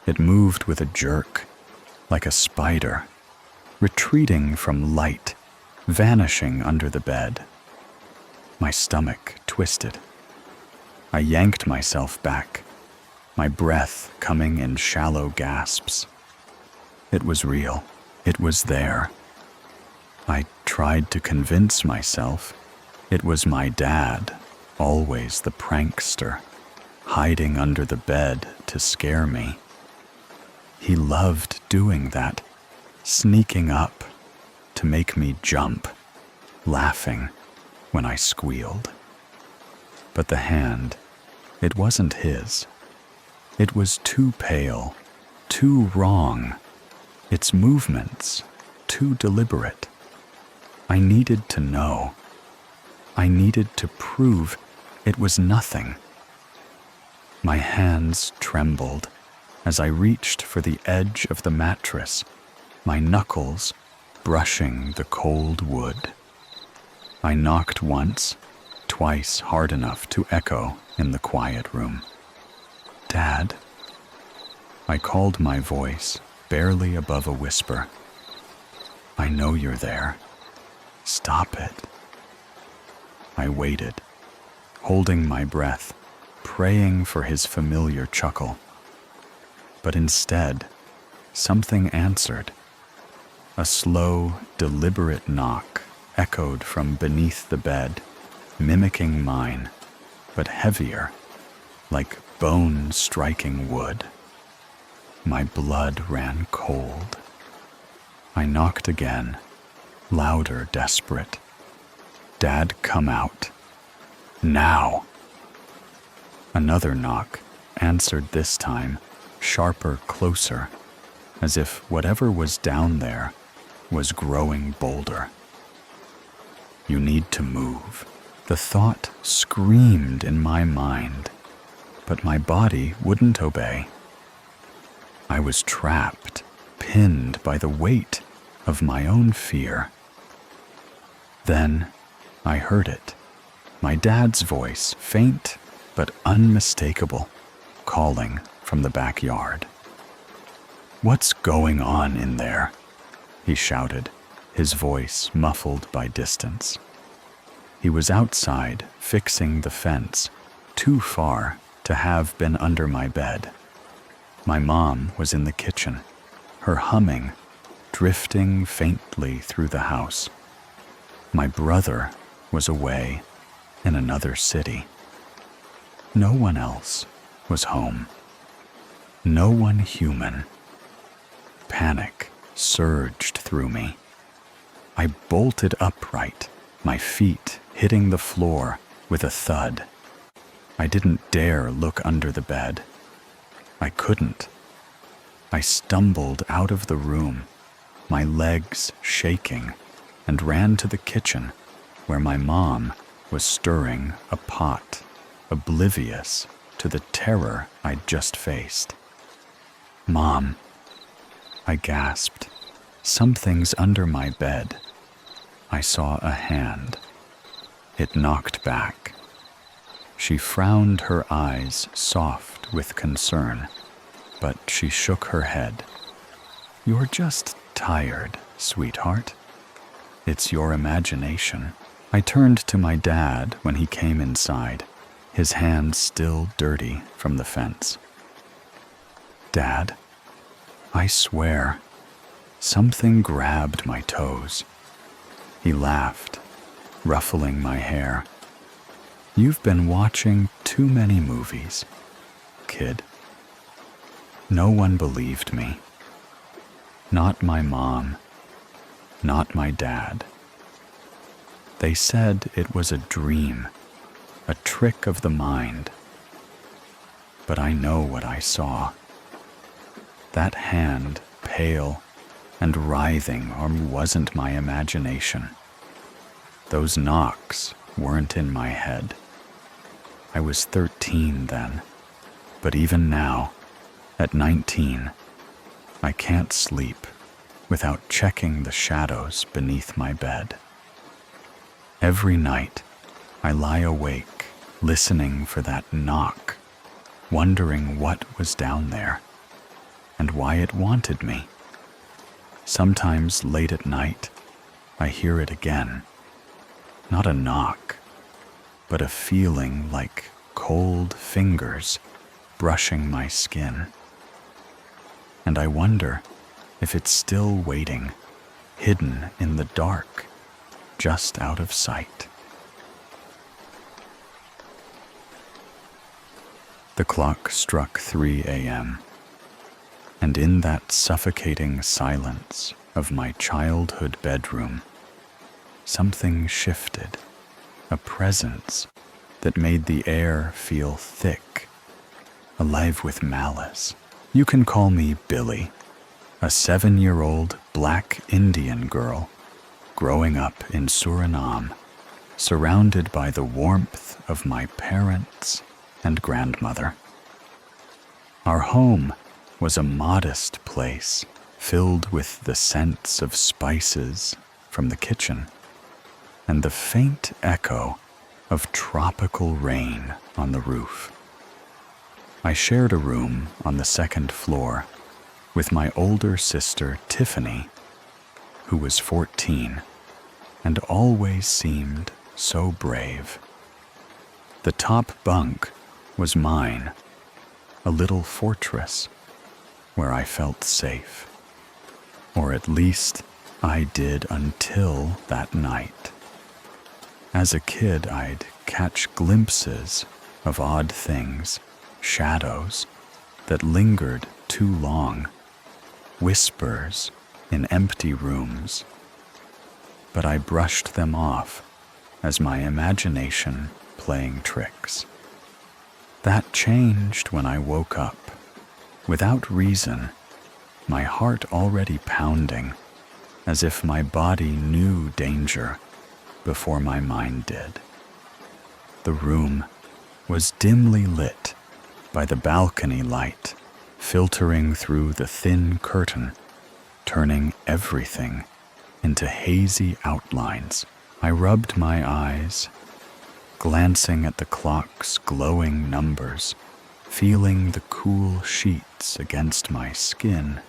It moved with a jerk, like a spider, retreating from light, vanishing under the bed. My stomach twisted. I yanked myself back, my breath coming in shallow gasps. It was real. It was there. I tried to convince myself it was my dad, always the prankster, hiding under the bed to scare me. He loved doing that, sneaking up to make me jump, laughing when I squealed. But the hand, it wasn't his. It was too pale, too wrong, its movements too deliberate. I needed to know. I needed to prove it was nothing. My hands trembled as I reached for the edge of the mattress, my knuckles brushing the cold wood. I knocked once, twice hard enough to echo in the quiet room. "Dad?" I called my voice barely above a whisper. "I know you're there. Stop it." I waited, holding my breath, praying for his familiar chuckle. But instead, something answered. A slow, deliberate knock echoed from beneath the bed, mimicking mine, but heavier, like bone striking wood. My blood ran cold. I knocked again, louder, desperate. "Dad, come out. Now!" Another knock answered this time, sharper, closer, as if whatever was down there was growing bolder. "You need to move." The thought screamed in my mind, but my body wouldn't obey. I was trapped, pinned by the weight of my own fear. Then I heard it, my dad's voice, faint but unmistakable, calling from the backyard. "What's going on in there?" he shouted, his voice muffled by distance. He was outside, fixing the fence, too far to have been under my bed. My mom was in the kitchen, her humming drifting faintly through the house. My brother was away in another city. No one else was home. No one human. Panic surged through me. I bolted upright, my feet hitting the floor with a thud. I didn't dare look under the bed. I couldn't. I stumbled out of the room, my legs shaking, and ran to the kitchen, where my mom was stirring a pot, oblivious to the terror I'd just faced. "Mom," I gasped. "Something's under my bed." I saw a hand. It knocked back. She frowned, her eyes soft with concern, but she shook her head. "You're just tired, sweetheart. It's your imagination." I turned to my dad when he came inside, his hands still dirty from the fence. "Dad, I swear, something grabbed my toes." He laughed, ruffling my hair. "You've been watching too many movies, kid." No one believed me. Not my mom, not my dad. They said it was a dream, a trick of the mind. But I know what I saw. That hand, pale and writhing, wasn't my imagination. Those knocks weren't in my head. I was 13 then, but even now, at 19, I can't sleep without checking the shadows beneath my bed. Every night, I lie awake, listening for that knock, wondering what was down there and why it wanted me. Sometimes late at night, I hear it again. Not a knock, but a feeling like cold fingers brushing my skin. And I wonder if it's still waiting, hidden in the dark, just out of sight. The clock struck 3 a.m., and in that suffocating silence of my childhood bedroom, something shifted, a presence that made the air feel thick, alive with malice. You can call me Billy, a 7-year-old black Indian girl growing up in Suriname, surrounded by the warmth of my parents and grandmother. Our home was a modest place filled with the scents of spices from the kitchen and the faint echo of tropical rain on the roof. I shared a room on the second floor with my older sister Tiffany, who was 14 and always seemed so brave. The top bunk was mine, a little fortress where I felt safe. Or at least I did until that night. As a kid, I'd catch glimpses of odd things, shadows that lingered too long, whispers in empty rooms. But I brushed them off as my imagination playing tricks. That changed when I woke up, without reason, my heart already pounding, as if my body knew danger before my mind did. The room was dimly lit by the balcony light filtering through the thin curtain, turning everything into hazy outlines. I rubbed my eyes, glancing at the clock's glowing numbers, feeling the cool sheets against my skin,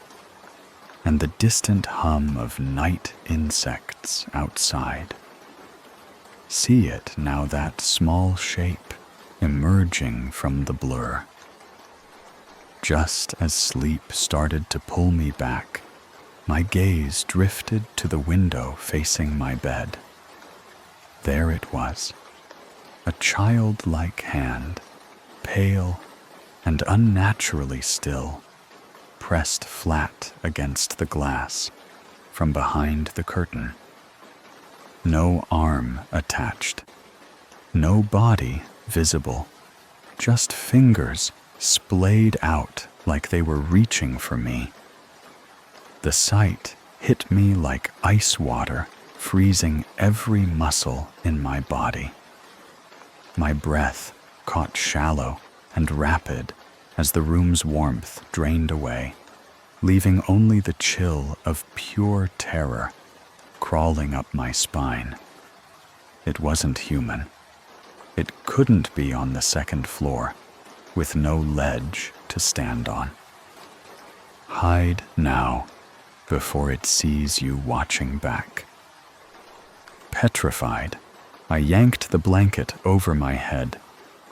and the distant hum of night insects outside. See it now, that small shape emerging from the blur. Just as sleep started to pull me back, my gaze drifted to the window facing my bed. There it was, a childlike hand, pale and unnaturally still, pressed flat against the glass from behind the curtain. No arm attached, no body visible, just fingers splayed out like they were reaching for me. The sight hit me like ice water, freezing every muscle in my body. My breath caught shallow and rapid as the room's warmth drained away, leaving only the chill of pure terror crawling up my spine. It wasn't human. It couldn't be on the second floor, with no ledge to stand on. Hide now, before it sees you watching back. Petrified, I yanked the blanket over my head,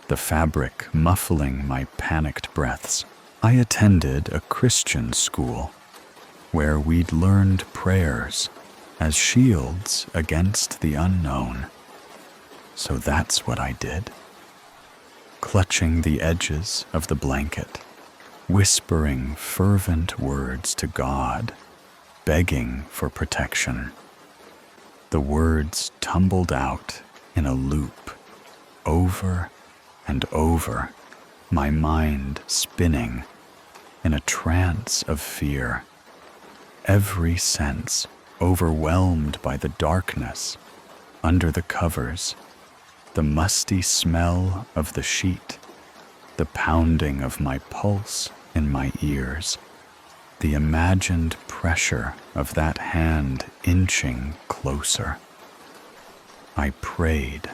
the fabric muffling my panicked breaths. I attended a Christian school, where we'd learned prayers as shields against the unknown. So that's what I did. Clutching the edges of the blanket, whispering fervent words to God, begging for protection. The words tumbled out in a loop, over and over, my mind spinning in a trance of fear, every sense overwhelmed by the darkness under the covers, the musty smell of the sheet, the pounding of my pulse in my ears, the imagined pressure of that hand inching closer. I prayed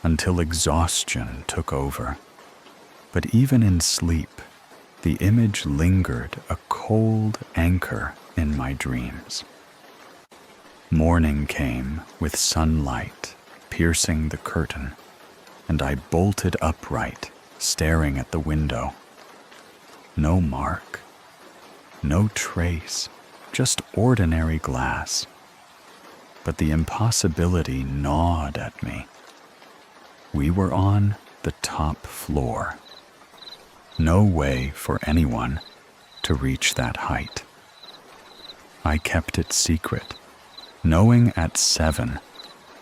until exhaustion took over, but even in sleep, the image lingered a cold anchor in my dreams. Morning came with sunlight piercing the curtain, and I bolted upright, staring at the window. No mark, no trace, just ordinary glass. But the impossibility gnawed at me. We were on the top floor. No way for anyone to reach that height. I kept it secret, knowing at 7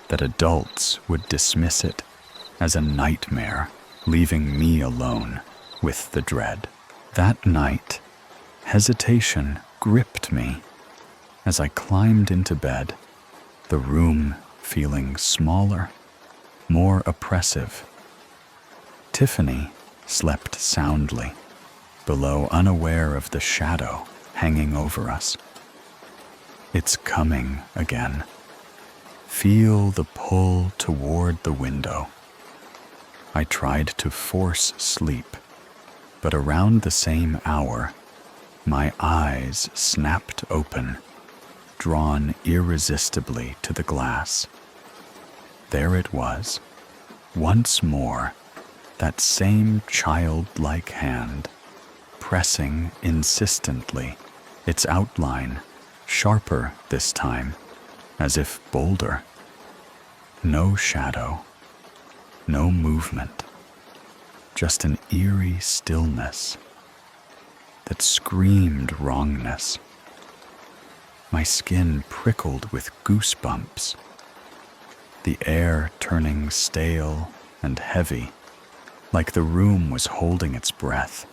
that adults would dismiss it as a nightmare, leaving me alone with the dread. That night, hesitation gripped me as I climbed into bed, the room feeling smaller, more oppressive. Tiffany slept soundly, below, unaware of the shadow hanging over us. It's coming again. Feel the pull toward the window. I tried to force sleep, but around the same hour, my eyes snapped open, drawn irresistibly to the glass. There it was, once more, that same childlike hand, pressing insistently, its outline sharper this time, as if bolder. No shadow, no movement, just an eerie stillness that screamed wrongness. My skin prickled with goosebumps, the air turning stale and heavy, like the room was holding its breath.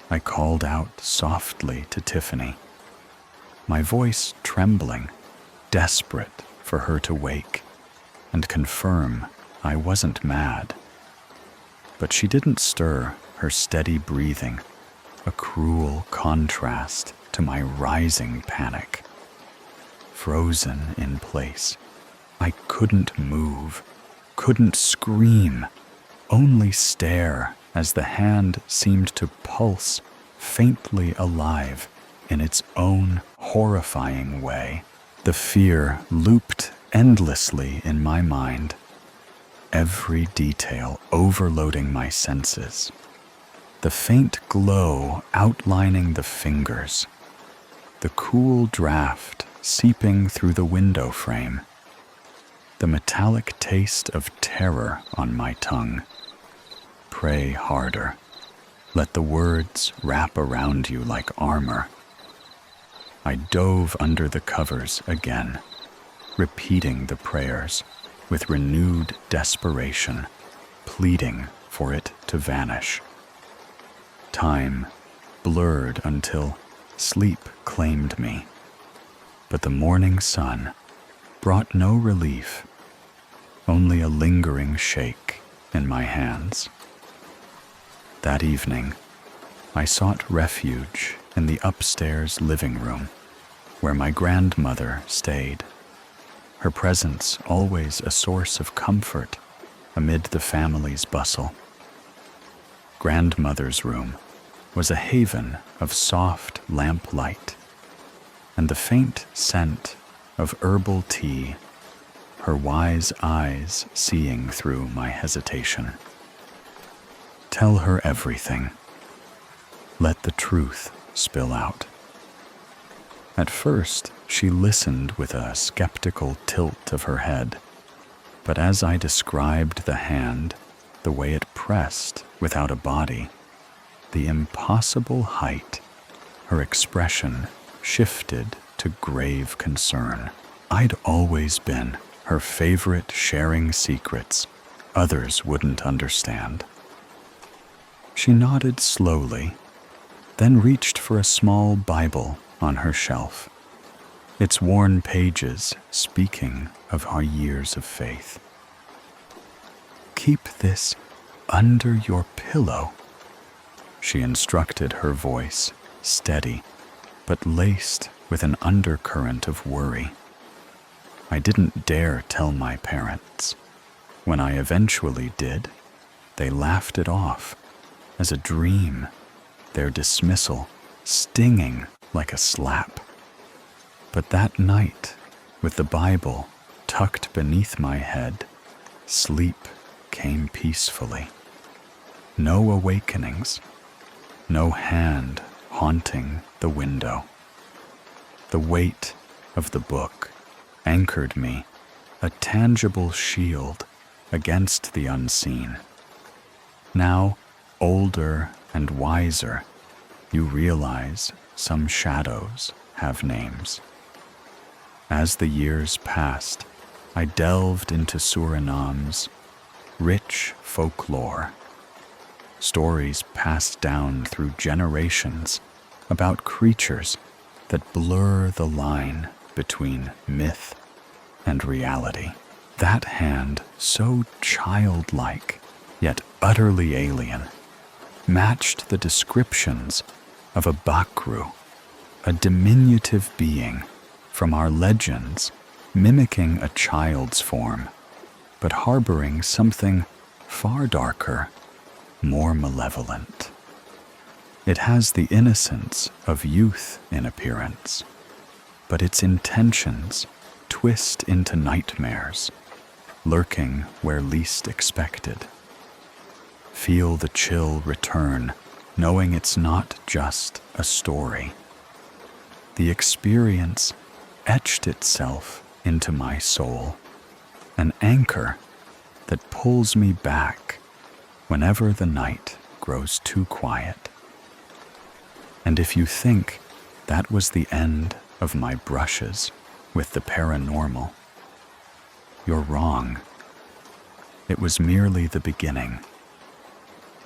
I called out softly to Tiffany, my voice trembling, desperate for her to wake and confirm I wasn't mad. But she didn't stir, her steady breathing, a cruel contrast to my rising panic. Frozen in place, I couldn't move, couldn't scream, only stare as the hand seemed to pulse, faintly alive in its own horrifying way. The fear looped endlessly in my mind, every detail overloading my senses. The faint glow outlining the fingers, the cool draft seeping through the window frame, the metallic taste of terror on my tongue. Pray harder. Let the words wrap around you like armor. I dove under the covers again, repeating the prayers with renewed desperation, pleading for it to vanish. Time blurred until sleep claimed me, but the morning sun brought no relief, only a lingering shake in my hands. That evening, I sought refuge in the upstairs living room, where my grandmother stayed, her presence always a source of comfort amid the family's bustle. Grandmother's room was a haven of soft lamplight, and the faint scent of herbal tea, her wise eyes seeing through my hesitation. Tell her everything. Let the truth spill out. At first, she listened with a skeptical tilt of her head, but as I described the hand, the way it pressed without a body, the impossible height, her expression shifted to grave concern. I'd always been her favorite sharing secrets others wouldn't understand. She nodded slowly, then reached for a small Bible on her shelf, its worn pages speaking of our years of faith. "Keep this under your pillow," she instructed, her voice steady but laced with an undercurrent of worry. I didn't dare tell my parents. When I eventually did, they laughed it off as a dream, their dismissal stinging like a slap. But that night, with the Bible tucked beneath my head, sleep came peacefully. No awakenings, no hand haunting the window. The weight of the book anchored me, a tangible shield against the unseen. Now, older and wiser, you realize some shadows have names. As the years passed, I delved into Suriname's rich folklore, stories passed down through generations about creatures that blur the line between myth and reality. That hand, so childlike yet utterly alien, matched the descriptions of a Bakru, a diminutive being from our legends, mimicking a child's form, but harboring something far darker, more malevolent. It has the innocence of youth in appearance, but its intentions twist into nightmares, lurking where least expected. Feel the chill return, knowing it's not just a story. The experience etched itself into my soul, an anchor that pulls me back whenever the night grows too quiet. And if you think that was the end of my brushes with the paranormal, you're wrong. It was merely the beginning.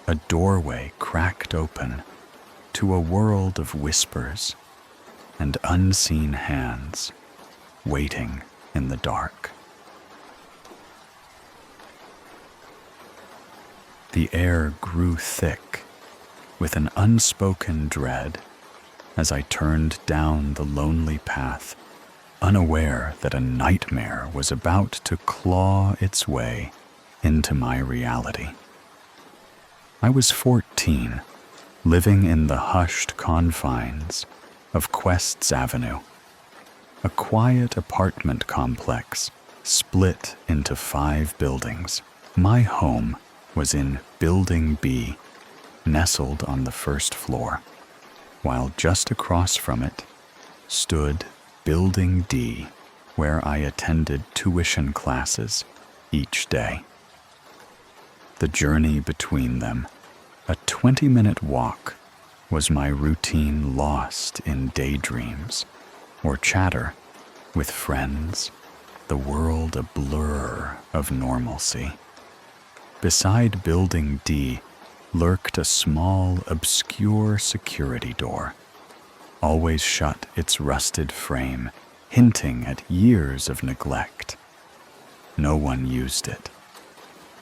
A doorway cracked open to a world of whispers and unseen hands waiting in the dark. The air grew thick with an unspoken dread as I turned down the lonely path, unaware that a nightmare was about to claw its way into my reality. I was 14, living in the hushed confines of Quests Avenue, a quiet apartment complex split into 5 buildings. My home was in Building B, nestled on the first floor, while just across from it stood Building D, where I attended tuition classes each day. The journey between them, a 20-minute walk, was my routine lost in daydreams or chatter with friends, the world a blur of normalcy. Beside Building D lurked a small, obscure security door, always shut its rusted frame, hinting at years of neglect. No one used it.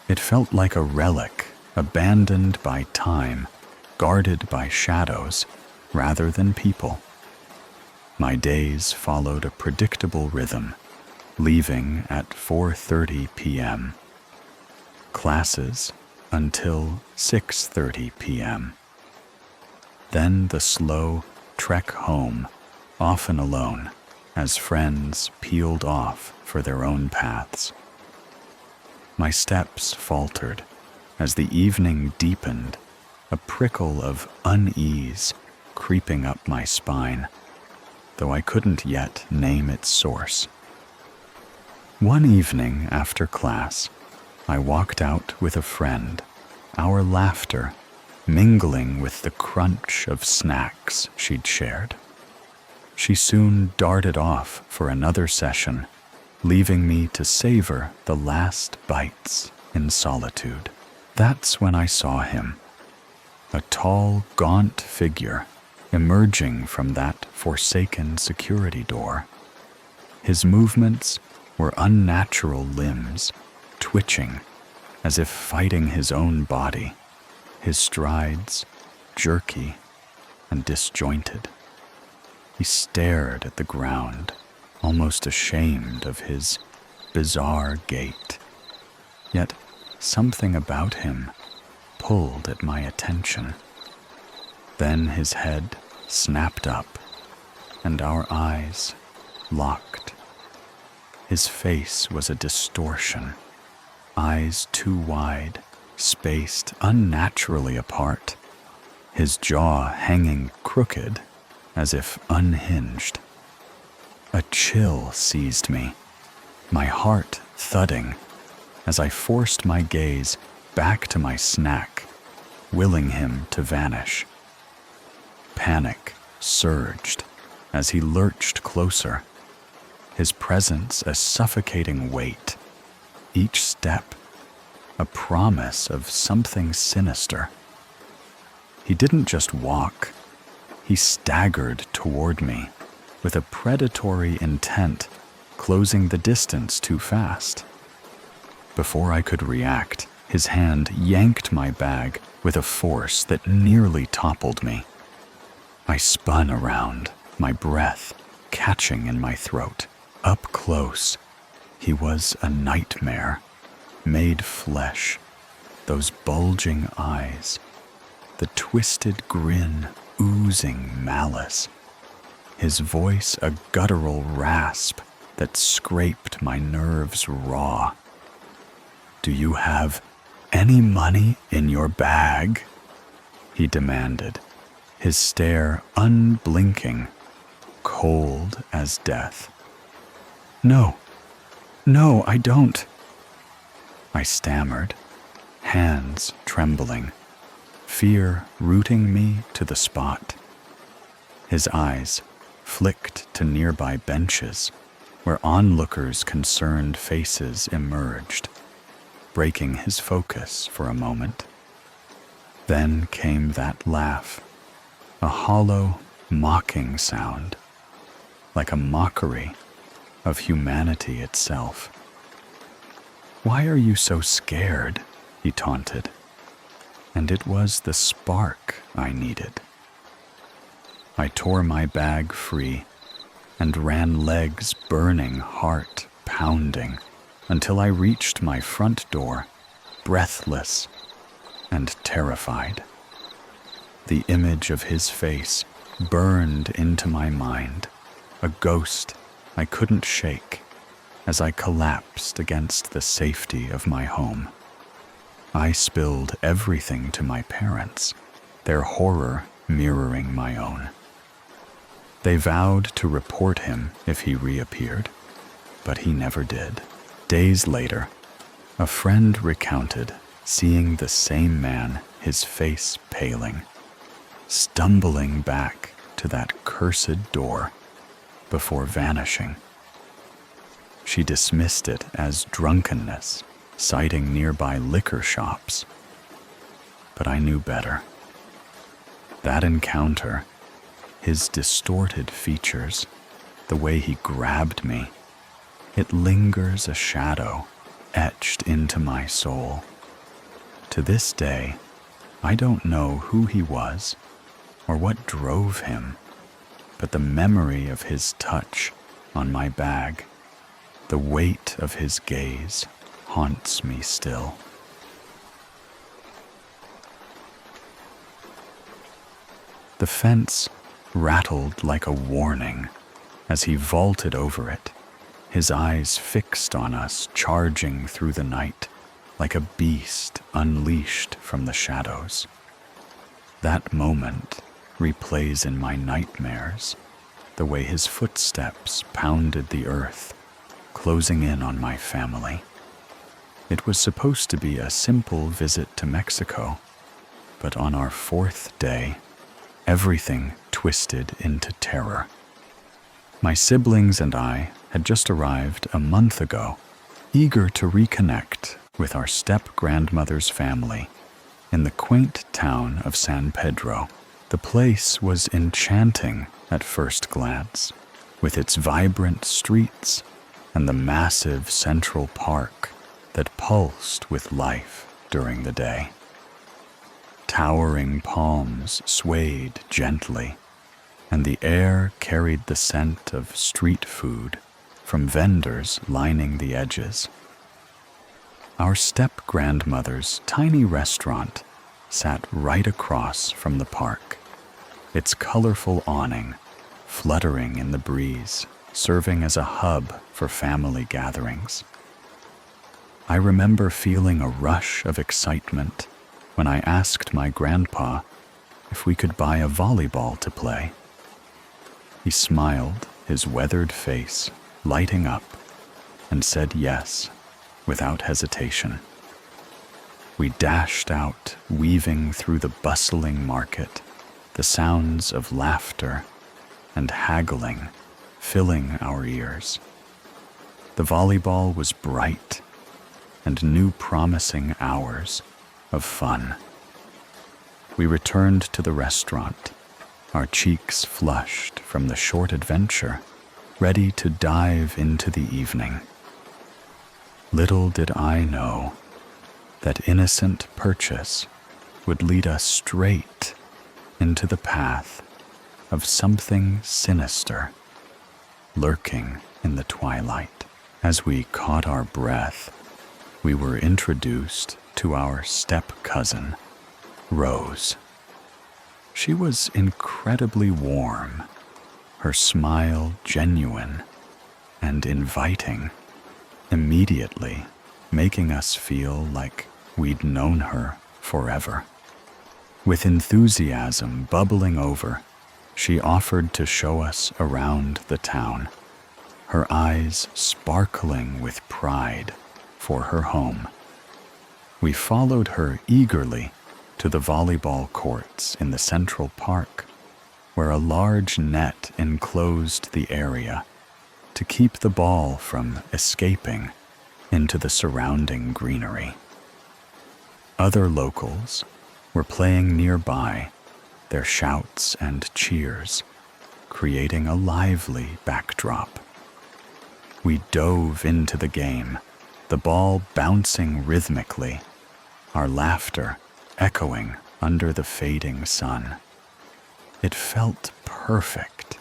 It felt like a relic, abandoned by time, guarded by shadows rather than people. My days followed a predictable rhythm, leaving at 4:30 p.m. classes until 6:30 p.m. Then the slow trek home, often alone, as friends peeled off for their own paths. My steps faltered as the evening deepened, a prickle of unease creeping up my spine, though I couldn't yet name its source. One evening after class, I walked out with a friend, our laughter mingling with the crunch of snacks she'd shared. She soon darted off for another session, leaving me to savor the last bites in solitude. That's when I saw him, a tall, gaunt figure emerging from that forsaken security door. His movements were unnatural limbs, twitching as if fighting his own body, his strides jerky and disjointed. He stared at the ground, almost ashamed of his bizarre gait. Yet something about him pulled at my attention. Then his head snapped up, and our eyes locked. His face was a distortion, eyes too wide, spaced unnaturally apart, his jaw hanging crooked as if unhinged. A chill seized me, my heart thudding as I forced my gaze back to my snack, willing him to vanish. Panic surged as he lurched closer, his presence a suffocating weight, each step a promise of something sinister. He didn't just walk, he staggered toward me with a predatory intent, closing the distance too fast. Before I could react, his hand yanked my bag with a force that nearly toppled me. I spun around, my breath catching in my throat. Up close, he was a nightmare, made flesh, those bulging eyes, the twisted grin oozing malice, his voice a guttural rasp that scraped my nerves raw. "Do you have any money in your bag?" he demanded, his stare unblinking, cold as death. No, I don't," I stammered, hands trembling, fear rooting me to the spot. His eyes flicked to nearby benches where onlookers' concerned faces emerged, breaking his focus for a moment. Then came that laugh, a hollow, mocking sound, like a mockery of humanity itself. "Why are you so scared?" he taunted, and it was the spark I needed. I tore my bag free and ran, legs burning, heart pounding, until I reached my front door, breathless and terrified. The image of his face burned into my mind, a ghost I couldn't shake as I collapsed against the safety of my home. I spilled everything to my parents, their horror mirroring my own. They vowed to report him if he reappeared, but he never did. Days later, a friend recounted seeing the same man, his face paling, stumbling back to that cursed door before vanishing. She dismissed it as drunkenness, citing nearby liquor shops. But I knew better. That encounter, his distorted features, the way he grabbed me, it lingers a shadow etched into my soul. To this day, I don't know who he was or what drove him, but the memory of his touch on my bag, the weight of his gaze, haunts me still. The fence rattled like a warning as he vaulted over it, his eyes fixed on us, charging through the night like a beast unleashed from the shadows. That moment replays in my nightmares, the way his footsteps pounded the earth, closing in on my family. It was supposed to be a simple visit to Mexico, but on our fourth day, everything twisted into terror. My siblings and I had just arrived a month ago, eager to reconnect with our step-grandmother's family in the quaint town of San Pedro. The place was enchanting at first glance, with its vibrant streets and the massive central park that pulsed with life during the day. Towering palms swayed gently, and the air carried the scent of street food from vendors lining the edges. Our step-grandmother's tiny restaurant sat right across from the park, its colorful awning fluttering in the breeze, serving as a hub for family gatherings. I remember feeling a rush of excitement when I asked my grandpa if we could buy a volleyball to play. He smiled, his weathered face lighting up, and said yes, without hesitation. We dashed out, weaving through the bustling market, the sounds of laughter and haggling filling our ears. The volleyball was bright and knew promising hours of fun. We returned to the restaurant, our cheeks flushed from the short adventure, ready to dive into the evening. Little did I know that innocent purchase would lead us straight into the path of something sinister lurking in the twilight. As we caught our breath, we were introduced to our step-cousin, Rose. She was incredibly warm, her smile genuine and inviting, immediately making us feel like we'd known her forever. With enthusiasm bubbling over, she offered to show us around the town, her eyes sparkling with pride for her home. We followed her eagerly to the volleyball courts in the Central Park, where a large net enclosed the area to keep the ball from escaping into the surrounding greenery. Other locals were playing nearby, their shouts and cheers creating a lively backdrop. We dove into the game, the ball bouncing rhythmically, our laughter echoing under the fading sun. It felt perfect,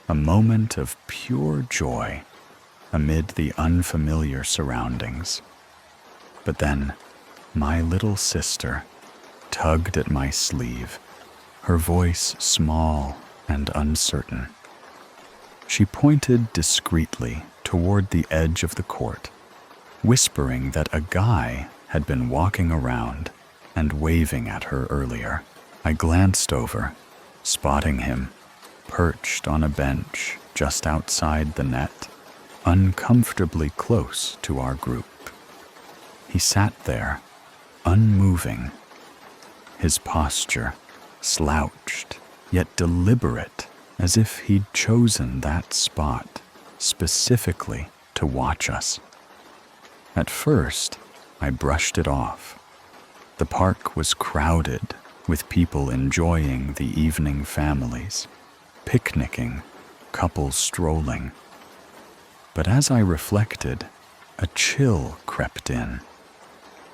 a moment of pure joy amid the unfamiliar surroundings. But then, my little sister tugged at my sleeve, her voice small and uncertain. She pointed discreetly toward the edge of the court, whispering that a guy had been walking around and waving at her earlier. I glanced over, spotting him perched on a bench just outside the net, uncomfortably close to our group. He sat there, unmoving, his posture slouched yet deliberate, as if he'd chosen that spot specifically to watch us. At first, I brushed it off. The park was crowded with people enjoying the evening families, picnicking, couples strolling. But as I reflected, a chill crept in.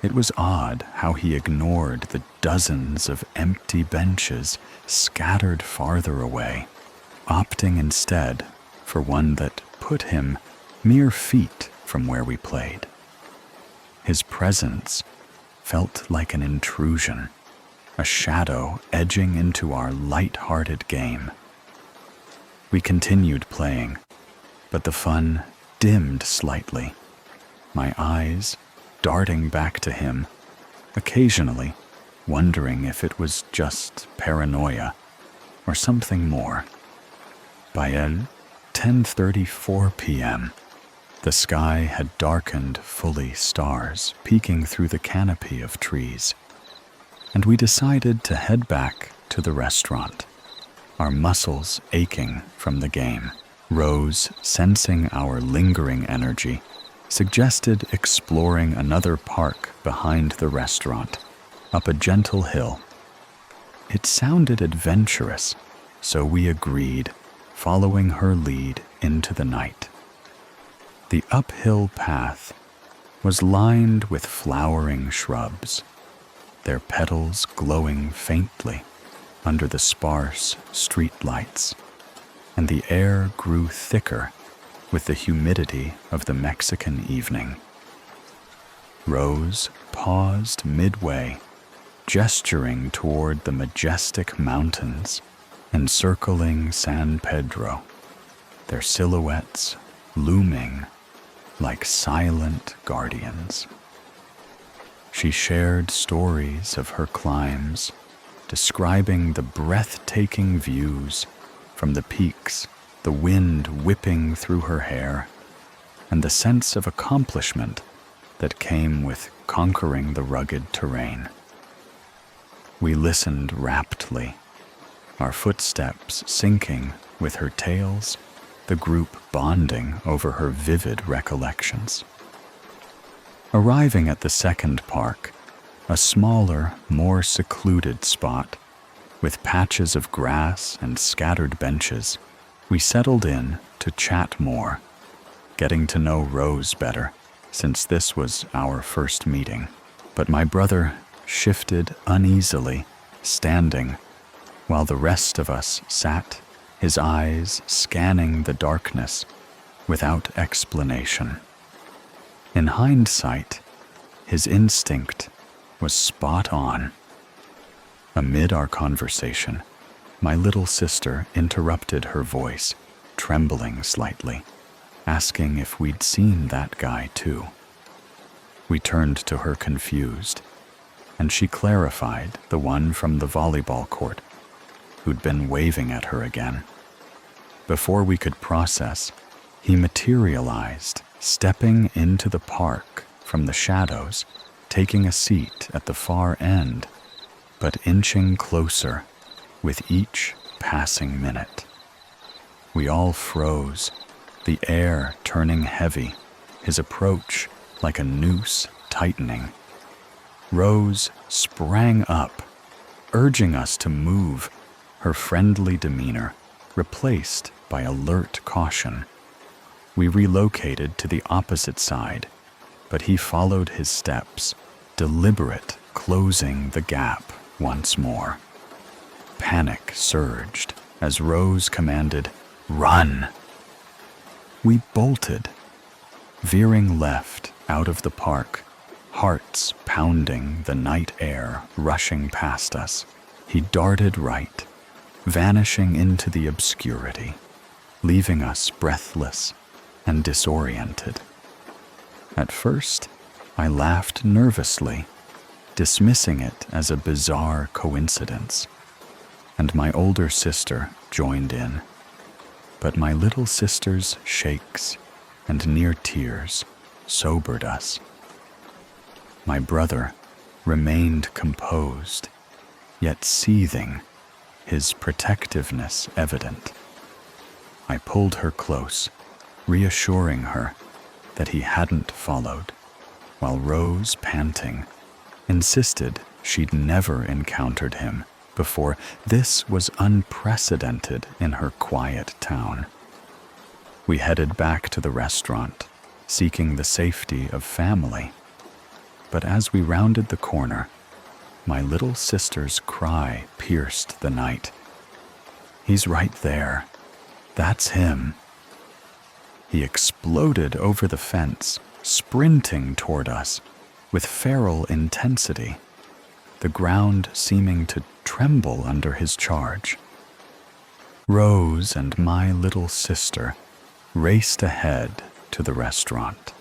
It was odd how he ignored the dozens of empty benches scattered farther away, opting instead for one that put him mere feet from where we played. His presence felt like an intrusion, a shadow edging into our light-hearted game. We continued playing, but the fun dimmed slightly, my eyes darting back to him, occasionally wondering if it was just paranoia or something more. By 10:34 p.m., the sky had darkened fully, stars peeking through the canopy of trees, and we decided to head back to the restaurant, our muscles aching from the game. Rose, sensing our lingering energy, suggested exploring another park behind the restaurant, up a gentle hill. It sounded adventurous, so we agreed, following her lead into the night. The uphill path was lined with flowering shrubs, their petals glowing faintly under the sparse street lights, and the air grew thicker with the humidity of the Mexican evening. Rose paused midway, gesturing toward the majestic mountains encircling San Pedro, their silhouettes looming like silent guardians. She shared stories of her climbs, describing the breathtaking views from the peaks, the wind whipping through her hair, and the sense of accomplishment that came with conquering the rugged terrain. We listened raptly, our footsteps syncing with her tales, the group bonding over her vivid recollections. Arriving at the second park, a smaller, more secluded spot, with patches of grass and scattered benches, we settled in to chat more, getting to know Rose better, since this was our first meeting. But my brother shifted uneasily, standing, while the rest of us sat, his eyes scanning the darkness without explanation. In hindsight, his instinct was spot on. Amid our conversation, my little sister interrupted her voice, trembling slightly, asking if we'd seen that guy too. We turned to her confused, and she clarified the one from the volleyball court, who'd been waving at her again. Before we could process, he materialized, stepping into the park from the shadows, taking a seat at the far end, but inching closer with each passing minute. We all froze, the air turning heavy, his approach like a noose tightening. Rose sprang up, urging us to move, her friendly demeanor replaced by alert caution. We relocated to the opposite side, but he followed his steps, deliberate, closing the gap once more. Panic surged as Rose commanded, "Run!" We bolted, veering left out of the park, hearts pounding, the night air rushing past us. He darted right, vanishing into the obscurity, leaving us breathless and disoriented. At first, I laughed nervously, dismissing it as a bizarre coincidence, and my older sister joined in. But my little sister's shakes and near tears sobered us. My brother remained composed, yet seething, his protectiveness evident. I pulled her close, reassuring her that he hadn't followed, while Rose, panting, insisted she'd never encountered him before. This was unprecedented in her quiet town. We headed back to the restaurant, seeking the safety of family. But as we rounded the corner, my little sister's cry pierced the night. "He's right there. That's him." He exploded over the fence, sprinting toward us with feral intensity. the ground seeming to tremble under his charge. Rose and my little sister raced ahead to the restaurant.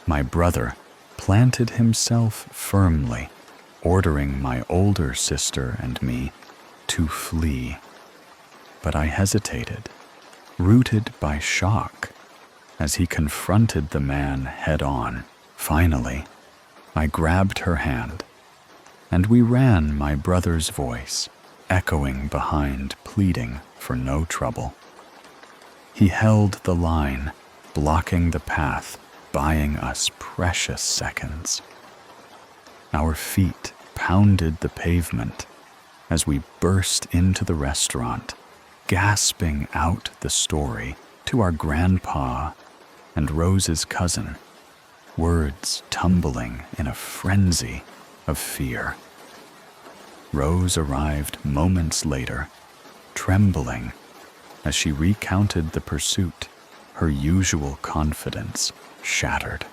My brother planted himself firmly, ordering my older sister and me to flee. But I hesitated, rooted by shock, as he confronted the man head-on. Finally, I grabbed her hand, and we ran, my brother's voice echoing behind, pleading for no trouble. He held the line, blocking the path, buying us precious seconds. Our feet pounded the pavement as we burst into the restaurant, gasping out the story to our grandpa and Rose's cousin, words tumbling in a frenzy of fear. Rose arrived moments later, trembling as she recounted the pursuit, her usual confidence shattered.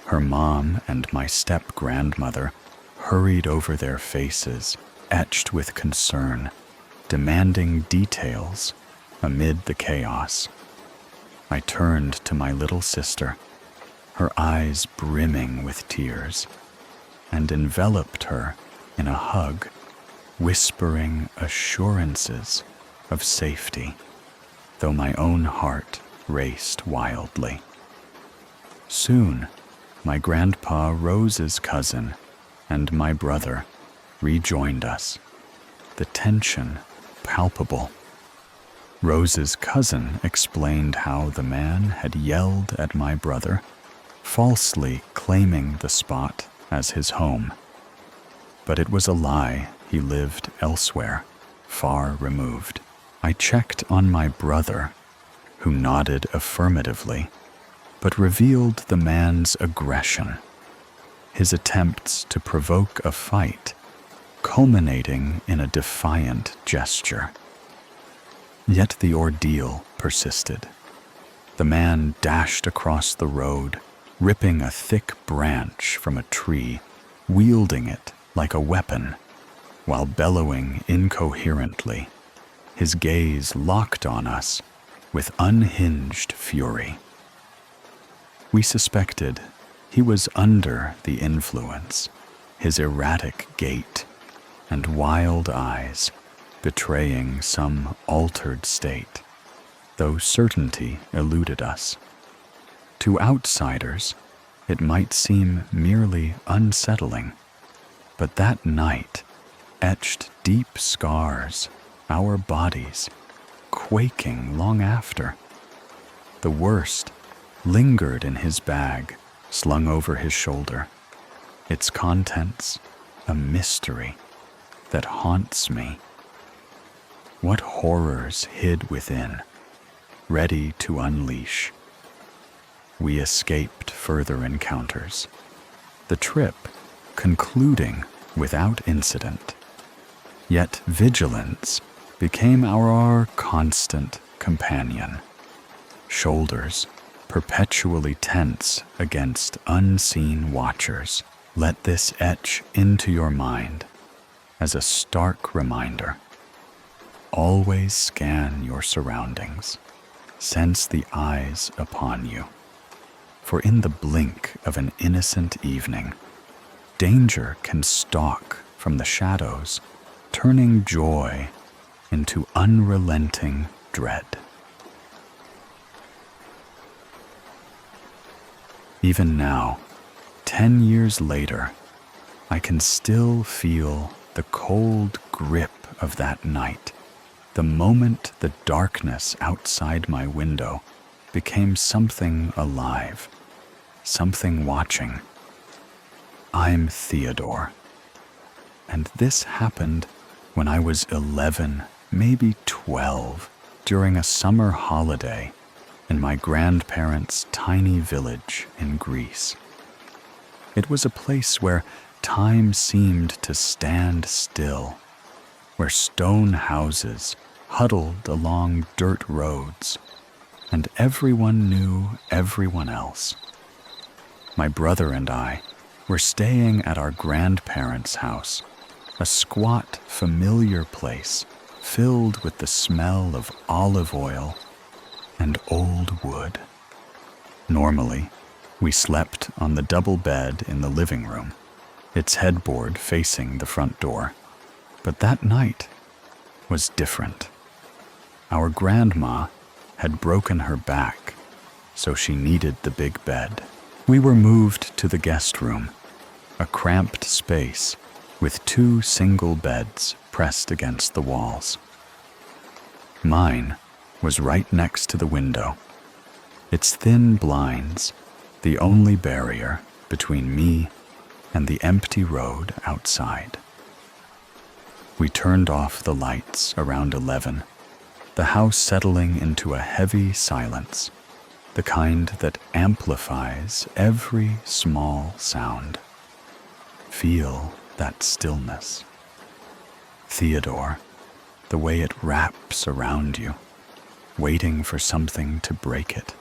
Her mom and my step-grandmother hurried over, their faces etched with concern, demanding details amid the chaos. I turned to my little sister, her eyes brimming with tears, and enveloped her in a hug, whispering assurances of safety, though my own heart raced wildly. Soon, my grandpa Rose's cousin and my brother rejoined us, the tension palpable. Rose's cousin explained how the man had yelled at my brother, falsely claiming the spot as his home. But it was a lie. He lived elsewhere, far removed. I checked on my brother, who nodded affirmatively, but revealed the man's aggression, his attempts to provoke a fight, culminating in a defiant gesture. Yet the ordeal persisted. The man dashed across the road, ripping a thick branch from a tree, wielding it like a weapon, while bellowing incoherently, his gaze locked on us with unhinged fury. We suspected he was under the influence, his erratic gait and wild eyes betraying some altered state, though certainty eluded us. To outsiders, it might seem merely unsettling, but that night etched deep scars, our bodies quaking long after. The worst lingered in his bag, slung over his shoulder, its contents a mystery that haunts me. What horrors hid within, ready to unleash? We escaped further encounters, the trip concluding without incident. Yet vigilance became our constant companion, shoulders perpetually tense against unseen watchers. Let this etch into your mind as a stark reminder. Always scan your surroundings, sense the eyes upon you. For in the blink of an innocent evening, danger can stalk from the shadows, turning joy into unrelenting dread. Even now, 10 years later, I can still feel the cold grip of that night, the moment the darkness outside my window became something alive, something watching. I'm Theodore, and this happened when I was 11, maybe 12, during a summer holiday in my grandparents' tiny village in Greece. It was a place where time seemed to stand still, where stone houses huddled along dirt roads, and everyone knew everyone else. My brother and I We're staying at our grandparents' house, a squat, familiar place filled with the smell of olive oil and old wood. Normally, we slept on the double bed in the living room, its headboard facing the front door. But that night was different. Our grandma had broken her back, so she needed the big bed. We were moved to the guest room, a cramped space with 2 single beds pressed against the walls. Mine was right next to the window, its thin blinds the only barrier between me and the empty road outside. We turned off the lights around 11, the house settling into a heavy silence, the kind that amplifies every small sound. Feel that stillness. Theodore, the way it wraps around you, waiting for something to break it.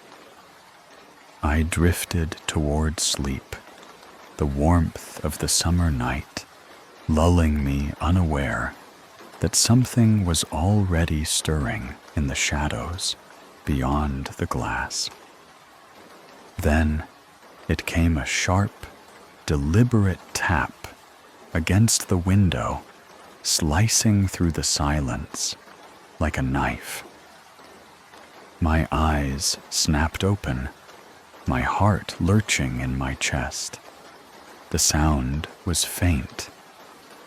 I drifted toward sleep, the warmth of the summer night lulling me unaware that something was already stirring in the shadows beyond the glass. Then it came a sharp, deliberate tap against the window, slicing through the silence like a knife. My eyes snapped open, my heart lurching in my chest. The sound was faint,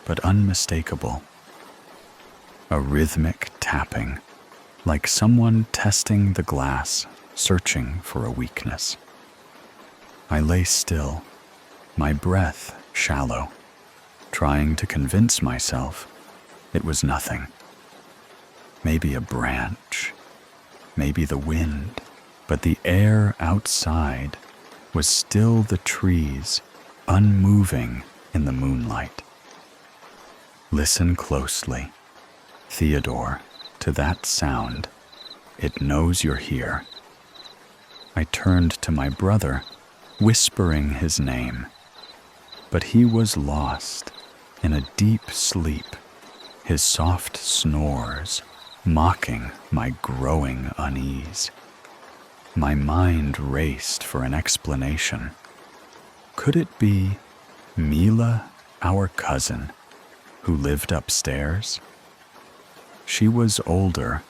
but unmistakable. A rhythmic tapping, like someone testing the glass, searching for a weakness. I lay still, my breath shallow, trying to convince myself it was nothing. Maybe a branch, maybe the wind, but the air outside was still the trees, unmoving in the moonlight. Listen closely, Theodore, to that sound. It knows you're here. I turned to my brother, whispering his name, but he was lost in a deep sleep, his soft snores mocking my growing unease. My mind raced for an explanation. Could it be Mila, our cousin, who lived upstairs? She was older,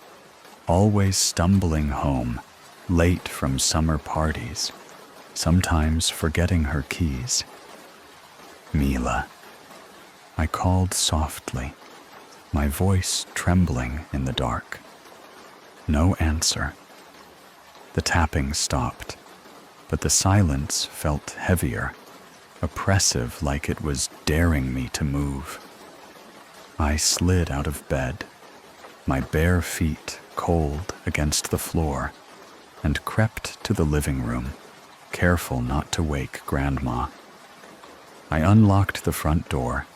always stumbling home, late from summer parties, sometimes forgetting her keys. Mila. I called softly, my voice trembling in the dark. No answer. The tapping stopped, but the silence felt heavier, oppressive, like it was daring me to move. I slid out of bed, my bare feet cold against the floor, and crept to the living room, careful not to wake Grandma. I unlocked the front door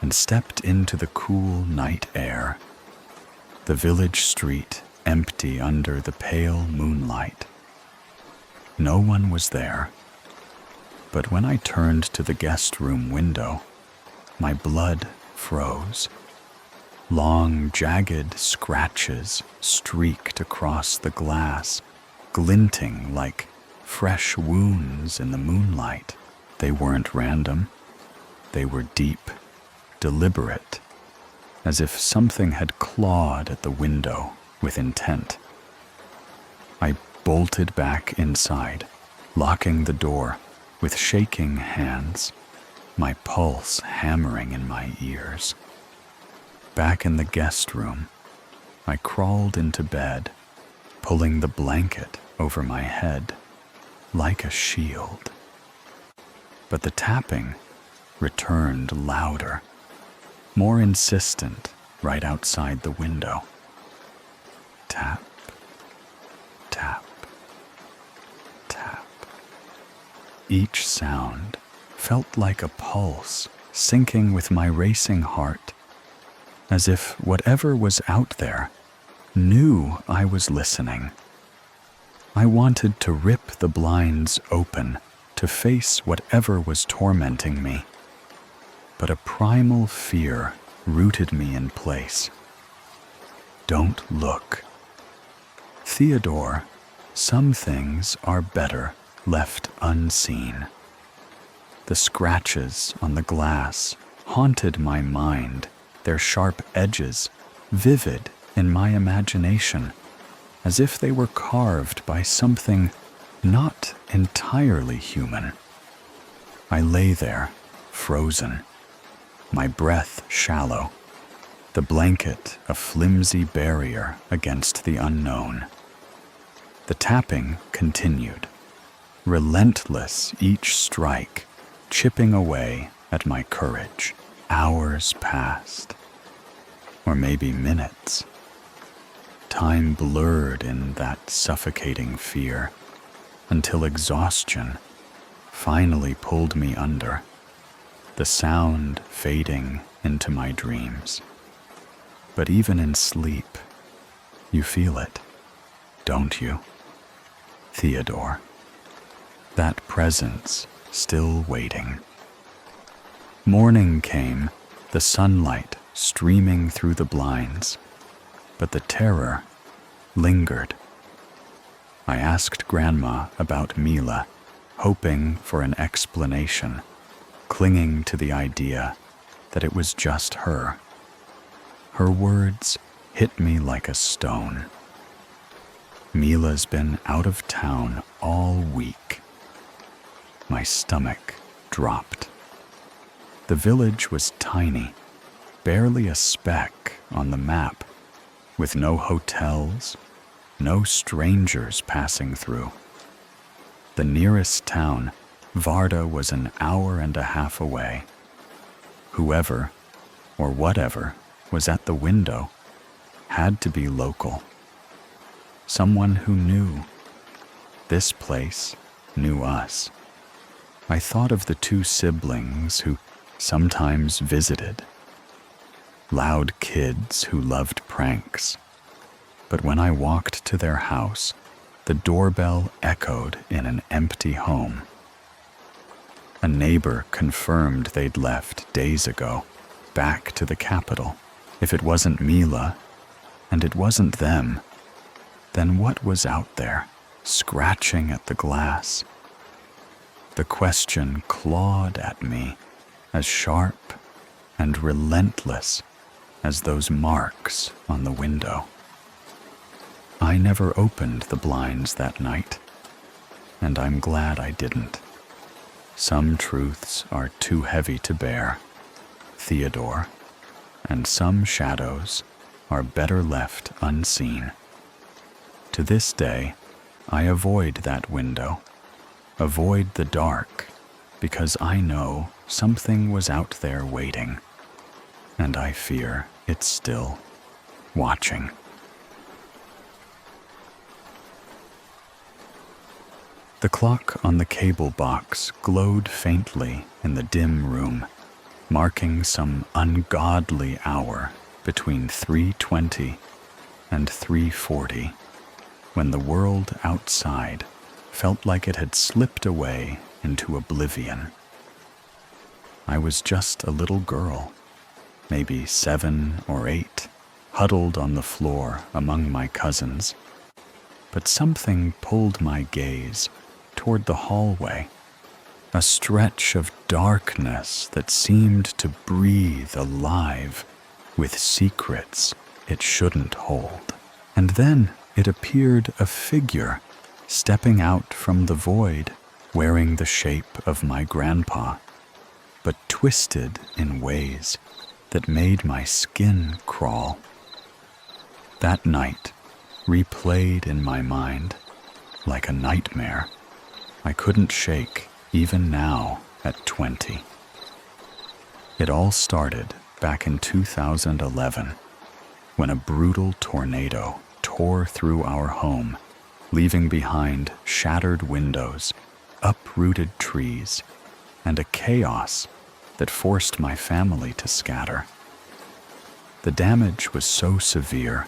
and stepped into the cool night air. The village street empty under the pale moonlight. No one was there, but when I turned to the guest room window, my blood froze. Long, jagged scratches streaked across the glass, glinting like fresh wounds in the moonlight. They weren't random. They were deep, deliberate, as if something had clawed at the window with intent. I bolted back inside, locking the door with shaking hands, my pulse hammering in my ears. Back in the guest room, I crawled into bed, pulling the blanket over my head like a shield. But the tapping returned louder, more insistent, right outside the window. Tap, tap, tap. Each sound felt like a pulse syncing with my racing heart, as if whatever was out there knew I was listening. I wanted to rip the blinds open, to face whatever was tormenting me. But a primal fear rooted me in place. Don't look. Theodore, some things are better left unseen. The scratches on the glass haunted my mind, their sharp edges vivid in my imagination, as if they were carved by something not entirely human. I lay there, frozen, my breath shallow, the blanket a flimsy barrier against the unknown. The tapping continued, relentless each strike, chipping away at my courage. Hours passed, or maybe minutes. Time blurred in that suffocating fear until exhaustion finally pulled me under, the sound fading into my dreams. But even in sleep, you feel it, don't you? Theodore, that presence still waiting. Morning came, the sunlight streaming through the blinds, but the terror lingered. I asked Grandma about Mila, hoping for an explanation, clinging to the idea that it was just her. Her words hit me like a stone. Mila's been out of town all week. My stomach dropped. The village was tiny, barely a speck on the map, with no hotels, no strangers passing through. The nearest town, Varda, was an hour and a half away. Whoever, or whatever, was at the window had to be local. Someone who knew. This place knew us. I thought of the two siblings who sometimes visited. Loud kids who loved pranks. But when I walked to their house, the doorbell echoed in an empty home. A neighbor confirmed they'd left days ago, back to the capital. If it wasn't Mila, and it wasn't them, then what was out there, scratching at the glass? The question clawed at me, as sharp and relentless as those marks on the window. I never opened the blinds that night, and I'm glad I didn't. Some truths are too heavy to bear, Theodore, and some shadows are better left unseen. To this day, I avoid that window, avoid the dark, because I know something was out there waiting, and I fear it's still watching. The clock on the cable box glowed faintly in the dim room, marking some ungodly hour between 3:20 and 3:40, when the world outside felt like it had slipped away into oblivion. I was just a little girl, maybe 7 or 8, huddled on the floor among my cousins, but something pulled my gaze toward the hallway, a stretch of darkness that seemed to breathe alive with secrets it shouldn't hold. And then it appeared a figure stepping out from the void, wearing the shape of my grandpa, but twisted in ways that made my skin crawl. That night replayed in my mind like a nightmare I couldn't shake even now at 20. It all started back in 2011, when a brutal tornado tore through our home, leaving behind shattered windows, uprooted trees, and a chaos that forced my family to scatter. The damage was so severe,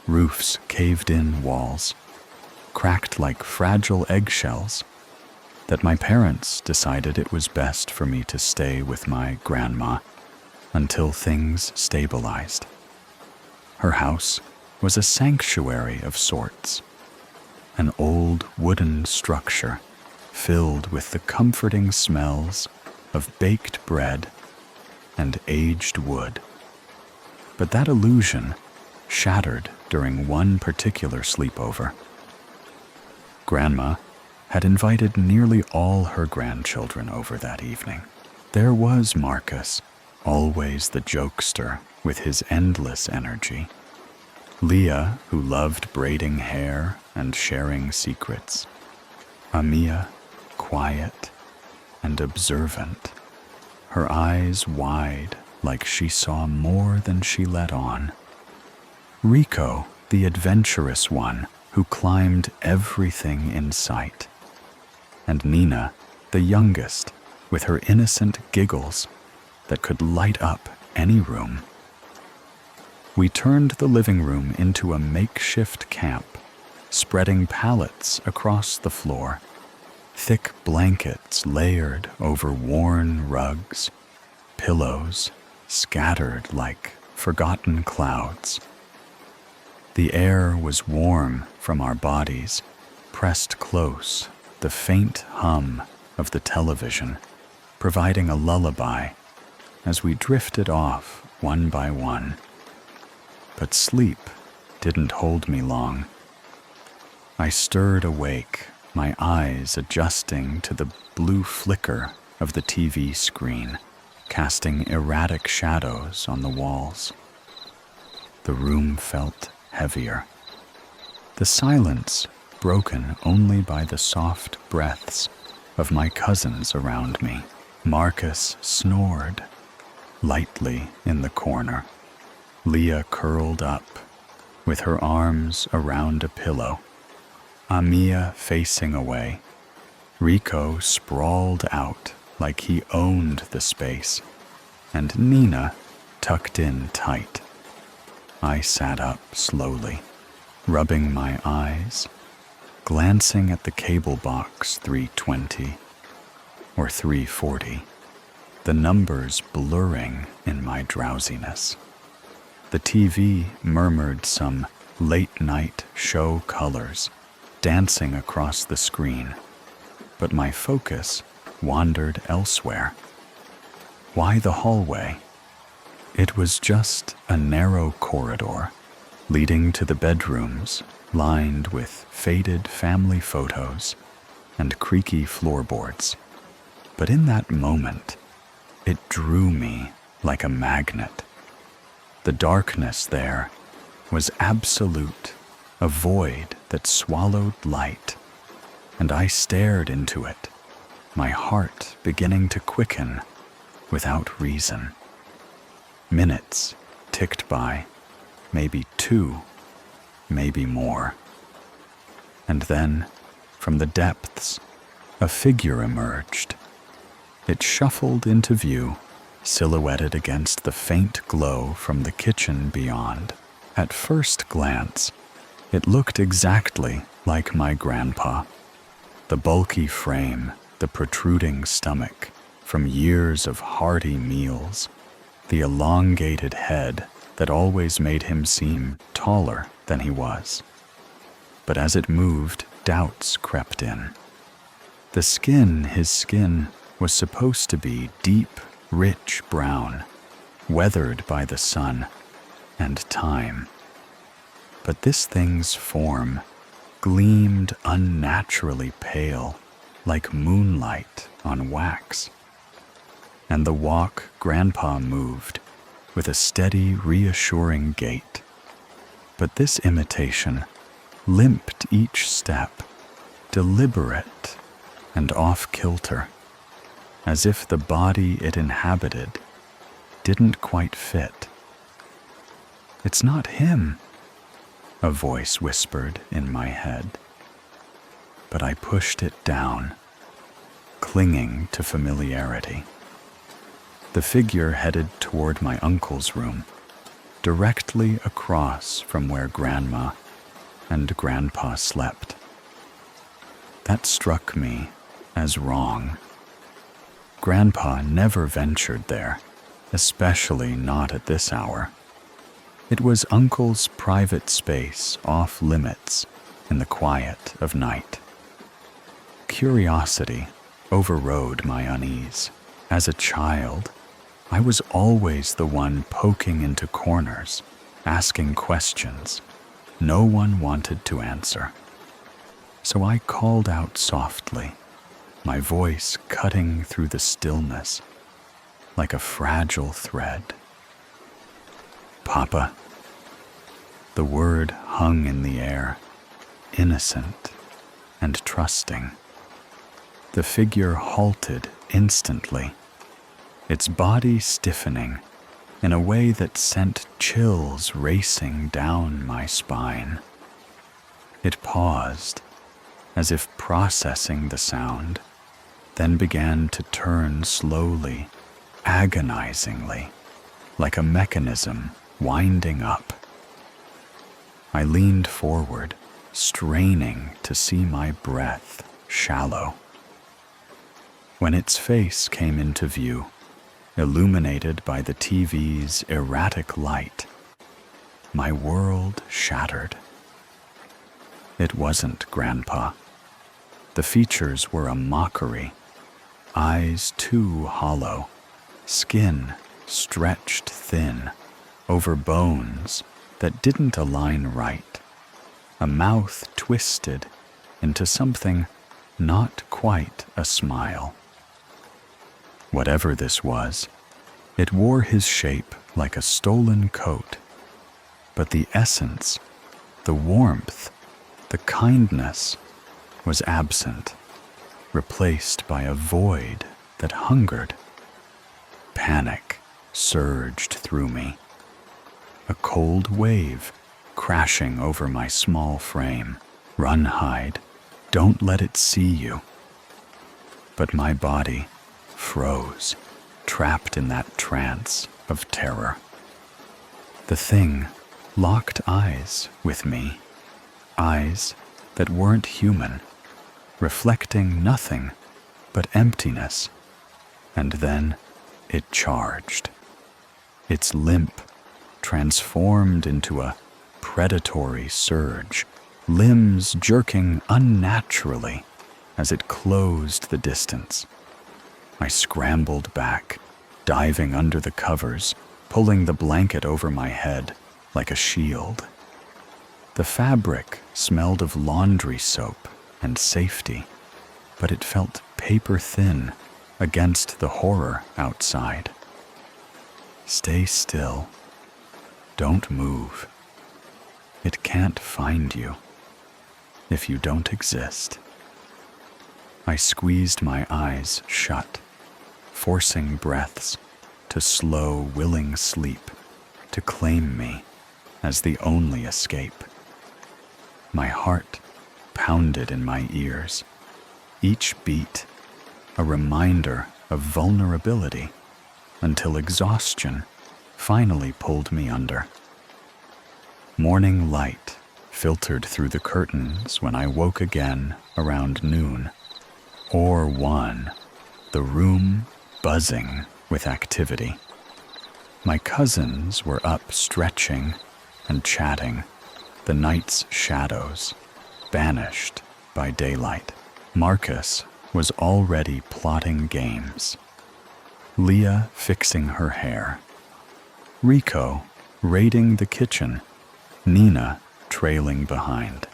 roofs caved in walls, cracked like fragile eggshells, that my parents decided it was best for me to stay with my grandma until things stabilized. Her house was a sanctuary of sorts, an old wooden structure filled with the comforting smells of baked bread and aged wood. But that illusion shattered during one particular sleepover. Grandma had invited nearly all her grandchildren over that evening. There was Marcus, always the jokester with his endless energy. Leah, who loved braiding hair and sharing secrets. Amia, quiet and observant, her eyes wide like she saw more than she let on. Rico, the adventurous one who climbed everything in sight. And Nina, the youngest, with her innocent giggles that could light up any room. We turned the living room into a makeshift camp, spreading pallets across the floor, thick blankets layered over worn rugs, pillows scattered like forgotten clouds. The air was warm from our bodies, pressed close, the faint hum of the television, providing a lullaby as we drifted off one by one. But sleep didn't hold me long. I stirred awake, my eyes adjusting to the blue flicker of the TV screen, casting erratic shadows on the walls. The room felt heavier. The silence broken only by the soft breaths of my cousins around me. Marcus snored lightly in the corner. Leah curled up, with her arms around a pillow. Amia facing away. Rico sprawled out like he owned the space, and Nina tucked in tight. I sat up slowly, rubbing my eyes, glancing at the cable box 320 or 340, the numbers blurring in my drowsiness. The TV murmured some late-night show colors dancing across the screen, but my focus wandered elsewhere. Why the hallway? It was just a narrow corridor leading to the bedrooms lined with faded family photos and creaky floorboards. But in that moment, it drew me like a magnet. The darkness there was absolute, a void that swallowed light, and I stared into it, my heart beginning to quicken without reason. Minutes ticked by, maybe 2, maybe more. And then, from the depths, a figure emerged. It shuffled into view, silhouetted against the faint glow from the kitchen beyond. At first glance, it looked exactly like my grandpa. The bulky frame, the protruding stomach from years of hearty meals, the elongated head that always made him seem taller than he was. But as it moved, doubts crept in. His skin was supposed to be deep, rich brown, weathered by the sun and time. But this thing's form gleamed unnaturally pale, like moonlight on wax. And the walk Grandpa moved with a steady, reassuring gait. But this imitation limped each step, deliberate and off-kilter, as if the body it inhabited didn't quite fit. "It's not him," a voice whispered in my head. But I pushed it down, clinging to familiarity. The figure headed toward my uncle's room, directly across from where Grandma and Grandpa slept. That struck me as wrong. Grandpa never ventured there, especially not at this hour. It was Uncle's private space off limits in the quiet of night. Curiosity overrode my unease. As a child, I was always the one poking into corners, asking questions no one wanted to answer. So I called out softly, my voice cutting through the stillness like a fragile thread. "Papa." The word hung in the air, innocent and trusting. The figure halted instantly, its body stiffening in a way that sent chills racing down my spine. It paused, as if processing the sound, then began to turn slowly, agonizingly, like a mechanism winding up. I leaned forward, straining to see my breath shallow. When its face came into view, illuminated by the TV's erratic light, my world shattered. It wasn't Grandpa. The features were a mockery, eyes too hollow, skin stretched thin over bones that didn't align right, a mouth twisted into something not quite a smile. Whatever this was, it wore his shape like a stolen coat, but the essence, the warmth, the kindness was absent, replaced by a void that hungered. Panic surged through me, a cold wave crashing over my small frame. "Run, hide, don't let it see you." But my body froze, trapped in that trance of terror. The thing locked eyes with me, eyes that weren't human, reflecting nothing but emptiness. And then it charged. Its limp transformed into a predatory surge, limbs jerking unnaturally as it closed the distance. I scrambled back, diving under the covers, pulling the blanket over my head like a shield. The fabric smelled of laundry soap and safety, but it felt paper thin against the horror outside. "Stay still. Don't move. It can't find you if you don't exist." I squeezed my eyes shut, forcing breaths to slow, willing sleep to claim me as the only escape. My heart pounded in my ears, each beat a reminder of vulnerability, until exhaustion finally pulled me under. Morning light filtered through the curtains when I woke again around noon, or 1, the room buzzing with activity. My cousins were up stretching and chatting, the night's shadows banished by daylight. Marcus was already plotting games, Leah fixing her hair, Rico raiding the kitchen, Nina trailing behind.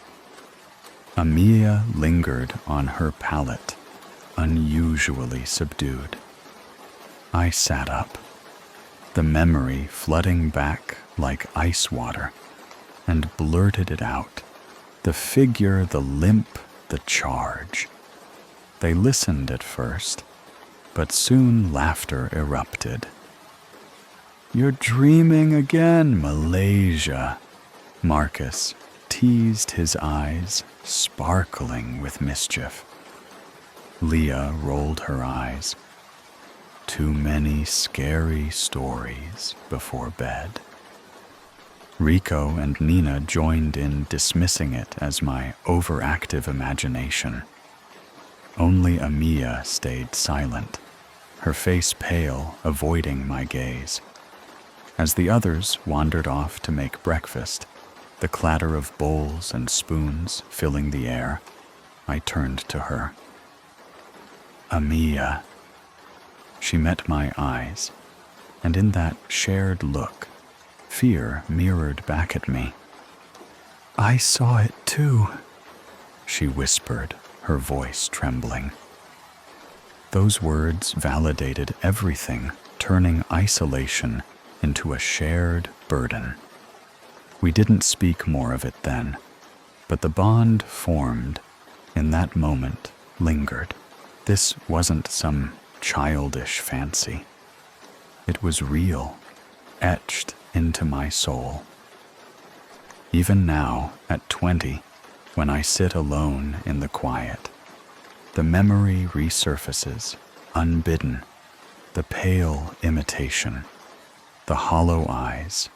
Amelia lingered on her pallet, unusually subdued. I sat up, the memory flooding back like ice water, and blurted it out. The figure, the limp, the charge. They listened at first, but soon laughter erupted. "You're dreaming again, Malaysia," Marcus teased, his eyes sparkling with mischief. Leah rolled her eyes. Too many scary stories before bed. Rico and Nina joined in, dismissing it as my overactive imagination. Only Amia stayed silent, her face pale, avoiding my gaze. As the others wandered off to make breakfast, the clatter of bowls and spoons filling the air, I turned to her. Amia. She met my eyes, and in that shared look, fear mirrored back at me. I saw it too, she whispered, her voice trembling. Those words validated everything, turning isolation into a shared burden. We didn't speak more of it then, but the bond formed in that moment lingered. This wasn't some childish fancy. It was real, etched into my soul. Even now, at 20, when I sit alone in the quiet, the memory resurfaces, unbidden, the pale imitation, the hollow eyes,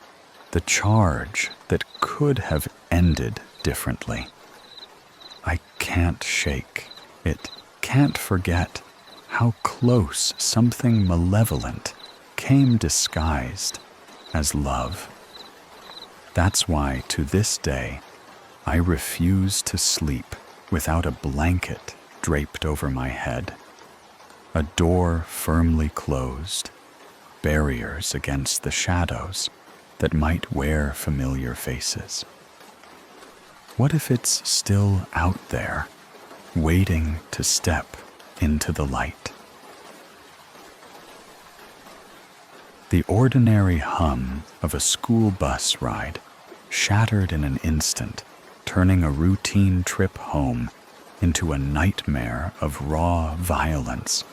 the charge that could have ended differently. I can't shake it, can't forget how close something malevolent came disguised as love. That's why, to this day, I refuse to sleep without a blanket draped over my head, a door firmly closed, barriers against the shadows that might wear familiar faces. What if it's still out there, waiting to step into the light? The ordinary hum of a school bus ride shattered in an instant, turning a routine trip home into a nightmare of raw violence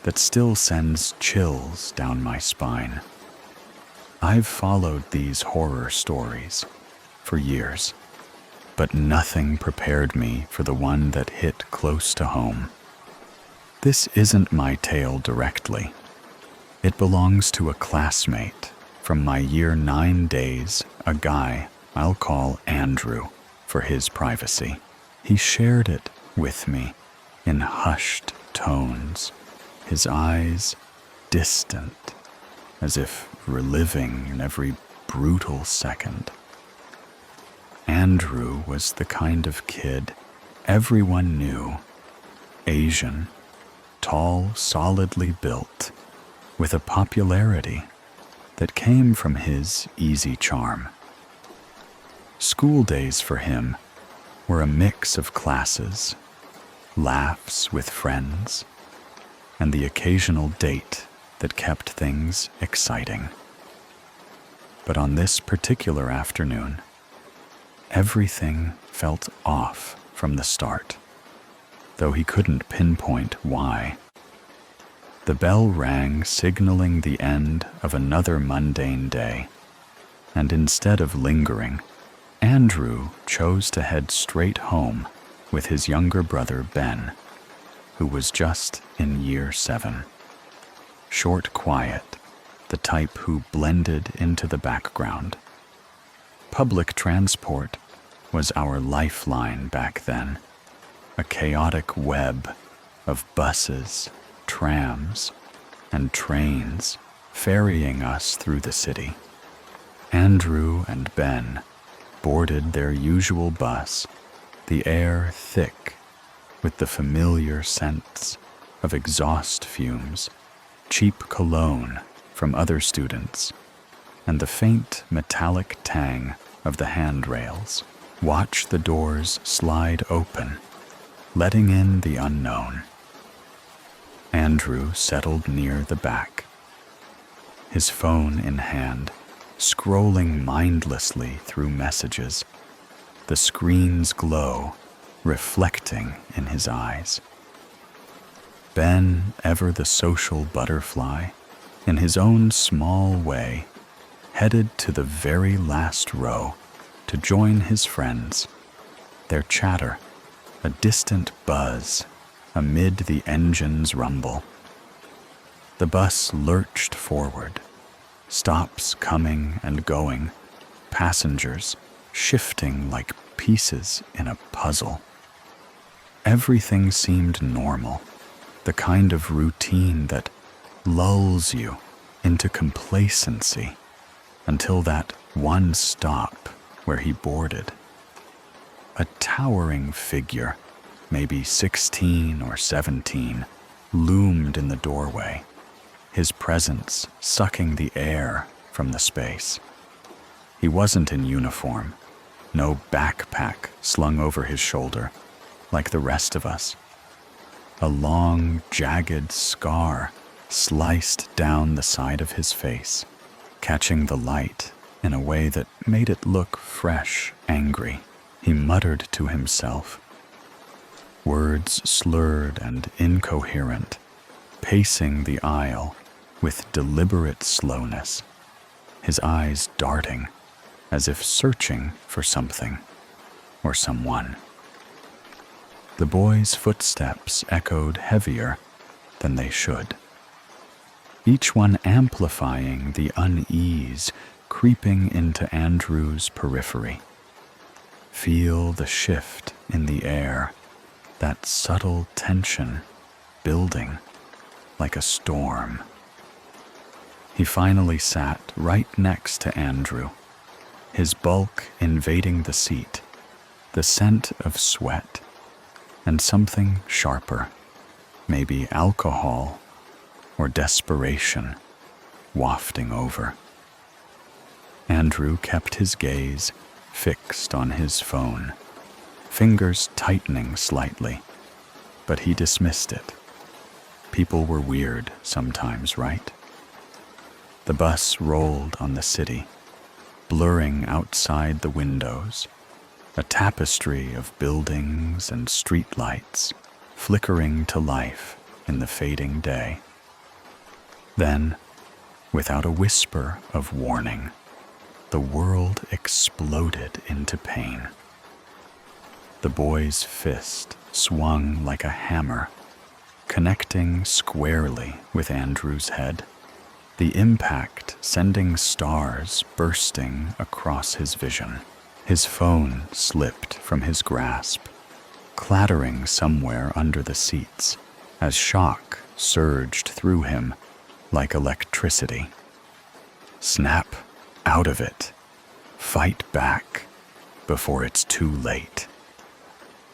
that still sends chills down my spine. I've followed these horror stories for years, but nothing prepared me for the one that hit close to home. This isn't my tale directly. It belongs to a classmate from my year 9 days, a guy I'll call Andrew for his privacy. He shared it with me in hushed tones, his eyes distant, as if reliving every brutal second. Andrew was the kind of kid everyone knew, Asian, tall, solidly built, with a popularity that came from his easy charm. School days for him were a mix of classes, laughs with friends, and the occasional date that kept things exciting. But on this particular afternoon, everything felt off from the start, though he couldn't pinpoint why. The bell rang, signaling the end of another mundane day, and instead of lingering, Andrew chose to head straight home with his younger brother Ben, who was just in year 7. Short, quiet, the type who blended into the background. Public transport was our lifeline back then, a chaotic web of buses, trams, and trains ferrying us through the city. Andrew and Ben boarded their usual bus, the air thick with the familiar scents of exhaust fumes, cheap cologne from other students, and the faint metallic tang of the handrails. Watch the doors slide open, letting in the unknown. Andrew settled near the back, his phone in hand, scrolling mindlessly through messages, the screen's glow reflecting in his eyes. Ben, ever the social butterfly, in his own small way, headed to the very last row to join his friends, their chatter a distant buzz amid the engine's rumble. The bus lurched forward, stops coming and going, passengers shifting like pieces in a puzzle. Everything seemed normal, the kind of routine that lulls you into complacency until that one stop where he boarded. A towering figure, maybe 16 or 17, loomed in the doorway, his presence sucking the air from the space. He wasn't in uniform, no backpack slung over his shoulder like the rest of us. A long, jagged scar sliced down the side of his face, catching the light in a way that made it look fresh, angry. He muttered to himself, words slurred and incoherent, pacing the aisle with deliberate slowness, his eyes darting as if searching for something or someone. The boy's footsteps echoed heavier than they should, each one amplifying the unease creeping into Andrew's periphery. Feel the shift in the air, that subtle tension building like a storm. He finally sat right next to Andrew, his bulk invading the seat, the scent of sweat, and something sharper, maybe alcohol or desperation, wafting over. Andrew kept his gaze fixed on his phone, fingers tightening slightly, but he dismissed it. People were weird sometimes, right? The bus rolled on the city, blurring outside the windows, a tapestry of buildings and streetlights flickering to life in the fading day. Then, without a whisper of warning, the world exploded into pain. The boy's fist swung like a hammer, connecting squarely with Andrew's head, the impact sending stars bursting across his vision. His phone slipped from his grasp, clattering somewhere under the seats as shock surged through him like electricity. Snap out of it. Fight back before it's too late.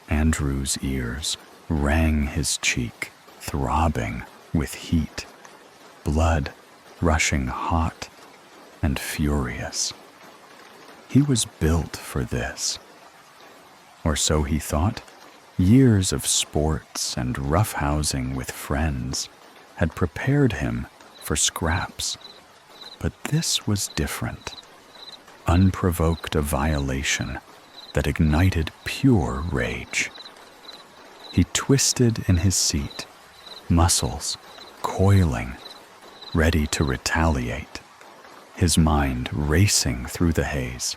Andrew's ears rang his cheek, throbbing with heat, blood rushing hot and furious. He was built for this. Or so he thought. Years of sports and roughhousing with friends had prepared him for scraps. But this was different. Unprovoked a violation that ignited pure rage. He twisted in his seat, muscles coiling, ready to retaliate, his mind racing through the haze.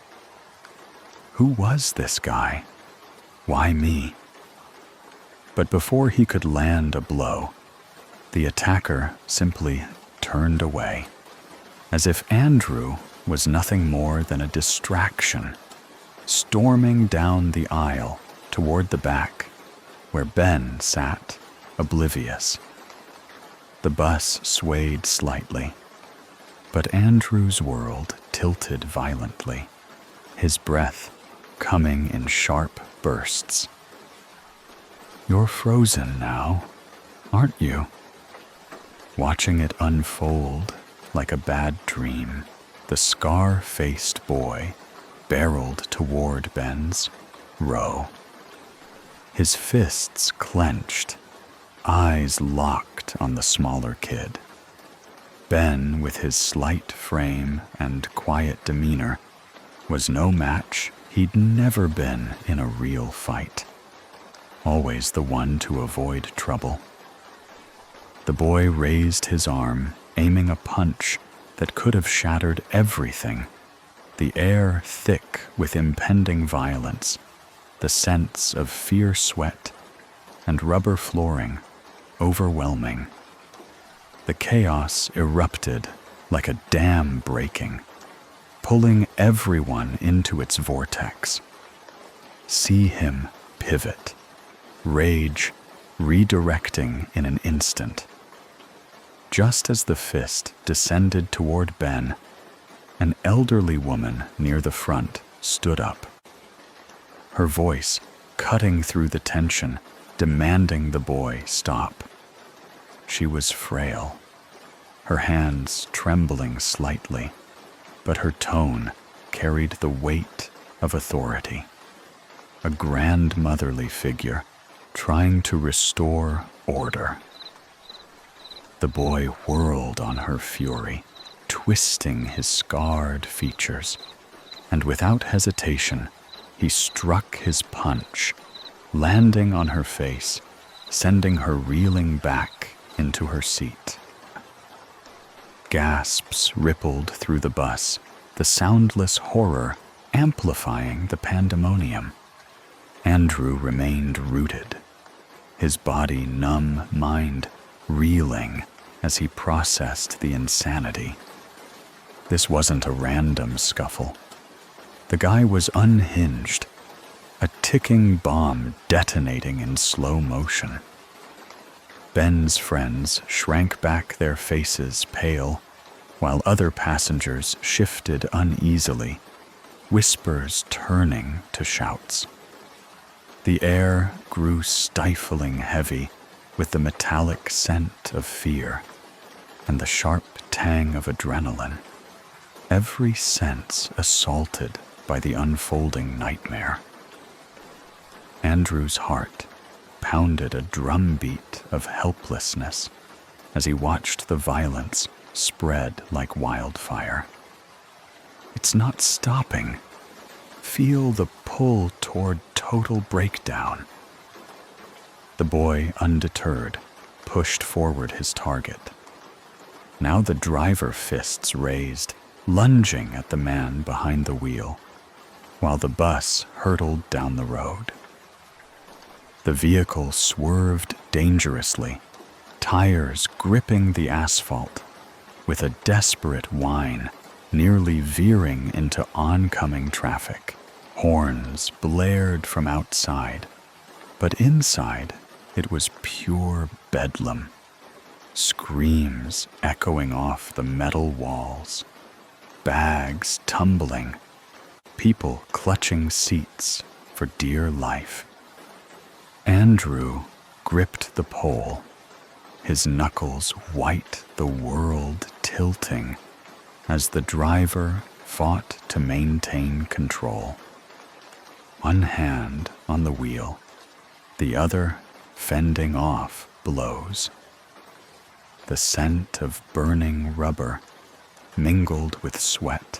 Who was this guy? Why me? But before he could land a blow, the attacker simply turned away, as if Andrew was nothing more than a distraction, storming down the aisle toward the back, where Ben sat, oblivious. The bus swayed slightly, but Andrew's world tilted violently, his breath coming in sharp bursts. You're frozen now, aren't you? Watching it unfold like a bad dream, the scar-faced boy barreled toward Ben's row. His fists clenched, eyes locked on the smaller kid. Ben, with his slight frame and quiet demeanor, was no match. He'd never been in a real fight. Always the one to avoid trouble. The boy raised his arm, aiming a punch that could have shattered everything, the air thick with impending violence, the sense of fierce sweat and rubber flooring overwhelming. The chaos erupted like a dam breaking, pulling everyone into its vortex. See him pivot, rage redirecting in an instant. Just as the fist descended toward Ben, an elderly woman near the front stood up, her voice cutting through the tension, demanding the boy stop. She was frail, her hands trembling slightly, but her tone carried the weight of authority. A grandmotherly figure trying to restore order. The boy whirled on her fury, twisting his scarred features, and without hesitation, he struck his punch, landing on her face, sending her reeling back into her seat. Gasps rippled through the bus, the soundless horror amplifying the pandemonium. Andrew remained rooted, his body numb, mind reeling as he processed the insanity. This wasn't a random scuffle. The guy was unhinged, a ticking bomb detonating in slow motion. Ben's friends shrank back, their faces pale, while other passengers shifted uneasily, whispers turning to shouts. The air grew stifling heavy with the metallic scent of fear and the sharp tang of adrenaline, every sense assaulted by the unfolding nightmare. Andrew's heart pounded a drumbeat of helplessness as he watched the violence spread like wildfire. It's not stopping. Feel the pull toward total breakdown. The boy, undeterred, pushed forward his target. Now the driver, fists raised, lunging at the man behind the wheel, while the bus hurtled down the road. The vehicle swerved dangerously, tires gripping the asphalt, with a desperate whine, nearly veering into oncoming traffic. Horns blared from outside, but inside it was pure bedlam. Screams echoing off the metal walls, bags tumbling, people clutching seats for dear life. Andrew gripped the pole, his knuckles white, the world tilting as the driver fought to maintain control. One hand on the wheel, the other fending off blows. The scent of burning rubber mingled with sweat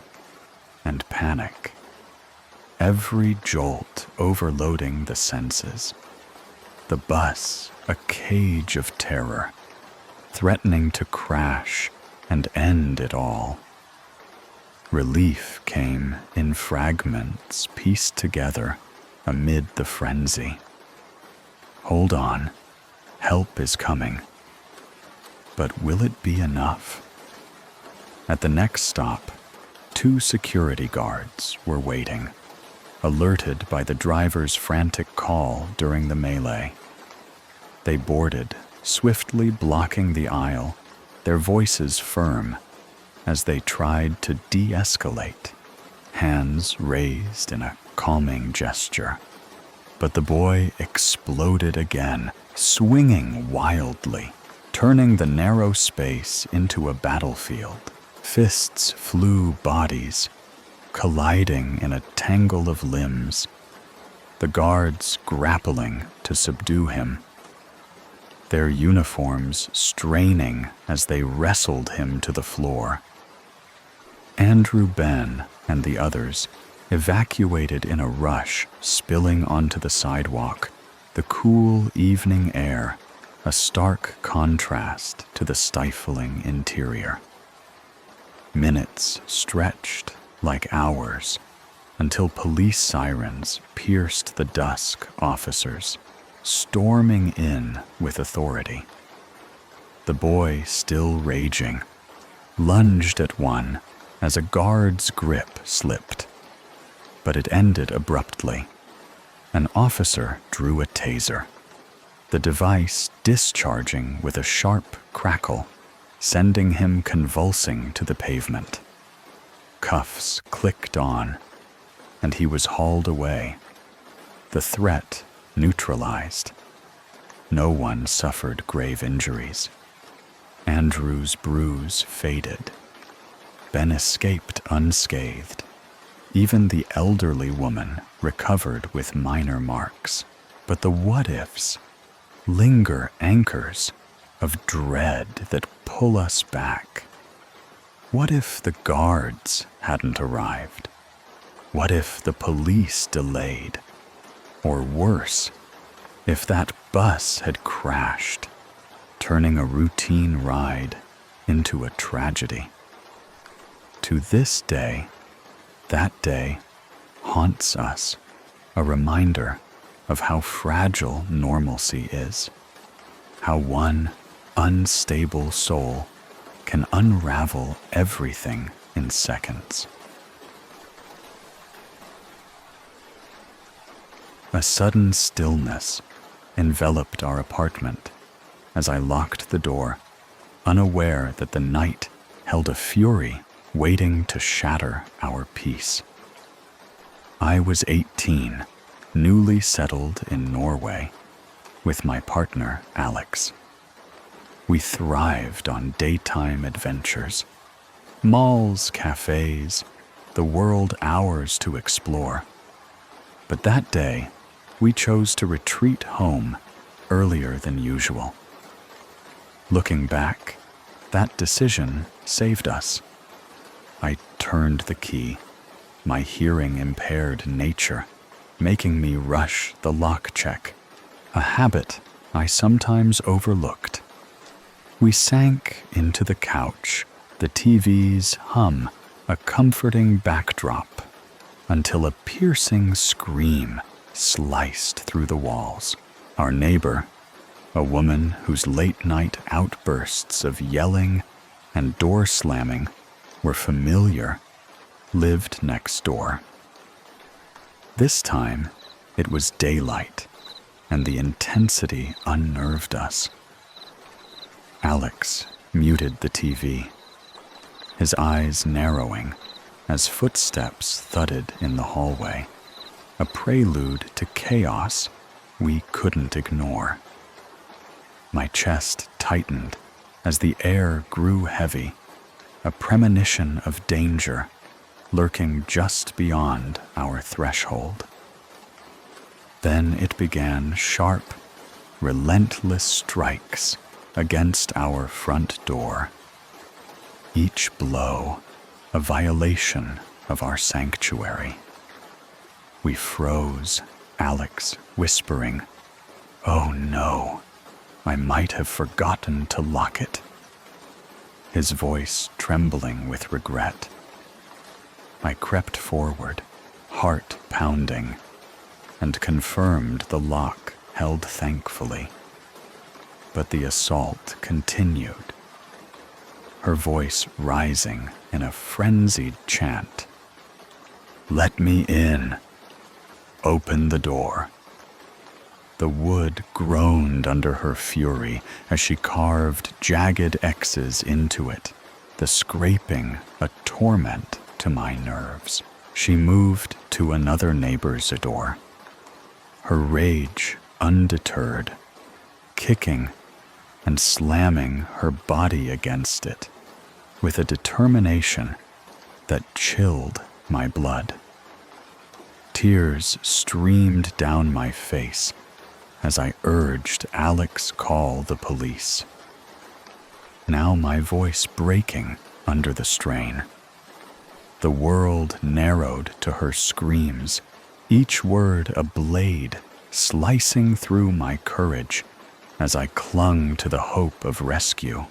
and panic, every jolt overloading the senses. The bus, a cage of terror, threatening to crash and end it all. Relief came in fragments pieced together amid the frenzy. Hold on, help is coming. But will it be enough? At the next stop, 2 security guards were waiting, alerted by the driver's frantic call during the melee. They boarded, swiftly blocking the aisle, their voices firm as they tried to de-escalate, hands raised in a calming gesture. But the boy exploded again, swinging wildly, turning the narrow space into a battlefield. Fists flew bodies, colliding in a tangle of limbs, the guards grappling to subdue him, their uniforms straining as they wrestled him to the floor. Andrew, Ben, and the others evacuated in a rush, spilling onto the sidewalk, the cool evening air, a stark contrast to the stifling interior. Minutes stretched like hours until police sirens pierced the dusk. Officers storming in with authority. The boy, still raging, lunged at one as a guard's grip slipped, but it ended abruptly. An officer drew a taser, the device discharging with a sharp crackle, sending him convulsing to the pavement. Cuffs clicked on, and he was hauled away, the threat neutralized. No one suffered grave injuries. Andrew's bruise faded. Ben escaped unscathed. Even the elderly woman recovered with minor marks. But the what-ifs linger anchors of dread that pull us back. What if the guards hadn't arrived? What if the police delayed? Or worse, if that bus had crashed, turning a routine ride into a tragedy? To this day, that day haunts us, a reminder of how fragile normalcy is, how one unstable soul can unravel everything in seconds. A sudden stillness enveloped our apartment as I locked the door, unaware that the night held a fury waiting to shatter our peace. I was 18, newly settled in Norway, with my partner, Alex. We thrived on daytime adventures, malls, cafes, the world ours to explore. But that day, we chose to retreat home earlier than usual. Looking back, that decision saved us. I turned the key, my hearing-impaired nature making me rush the lock check, a habit I sometimes overlooked. We sank into the couch, the TV's hum a comforting backdrop, until a piercing scream sliced through the walls. Our neighbor, a woman whose late-night outbursts of yelling and door slamming were familiar, lived next door. This time, it was daylight, and the intensity unnerved us. Alex muted the TV, his eyes narrowing as footsteps thudded in the hallway, a prelude to chaos we couldn't ignore. My chest tightened as the air grew heavy, a premonition of danger lurking just beyond our threshold. Then it began sharp, relentless strikes against our front door, each blow a violation of our sanctuary. We froze, Alex whispering, "Oh no, I might have forgotten to lock it," his voice trembling with regret. I crept forward, heart pounding, and confirmed the lock held thankfully. But the assault continued, her voice rising in a frenzied chant. "Let me in. Open the door." The wood groaned under her fury as she carved jagged X's into it, the scraping a torment to my nerves. She moved to another neighbor's door, her rage undeterred, kicking and slamming her body against it with a determination that chilled my blood. Tears streamed down my face as I urged Alex call the police, now my voice breaking under the strain. The world narrowed to her screams, each word a blade slicing through my courage as I clung to the hope of rescue.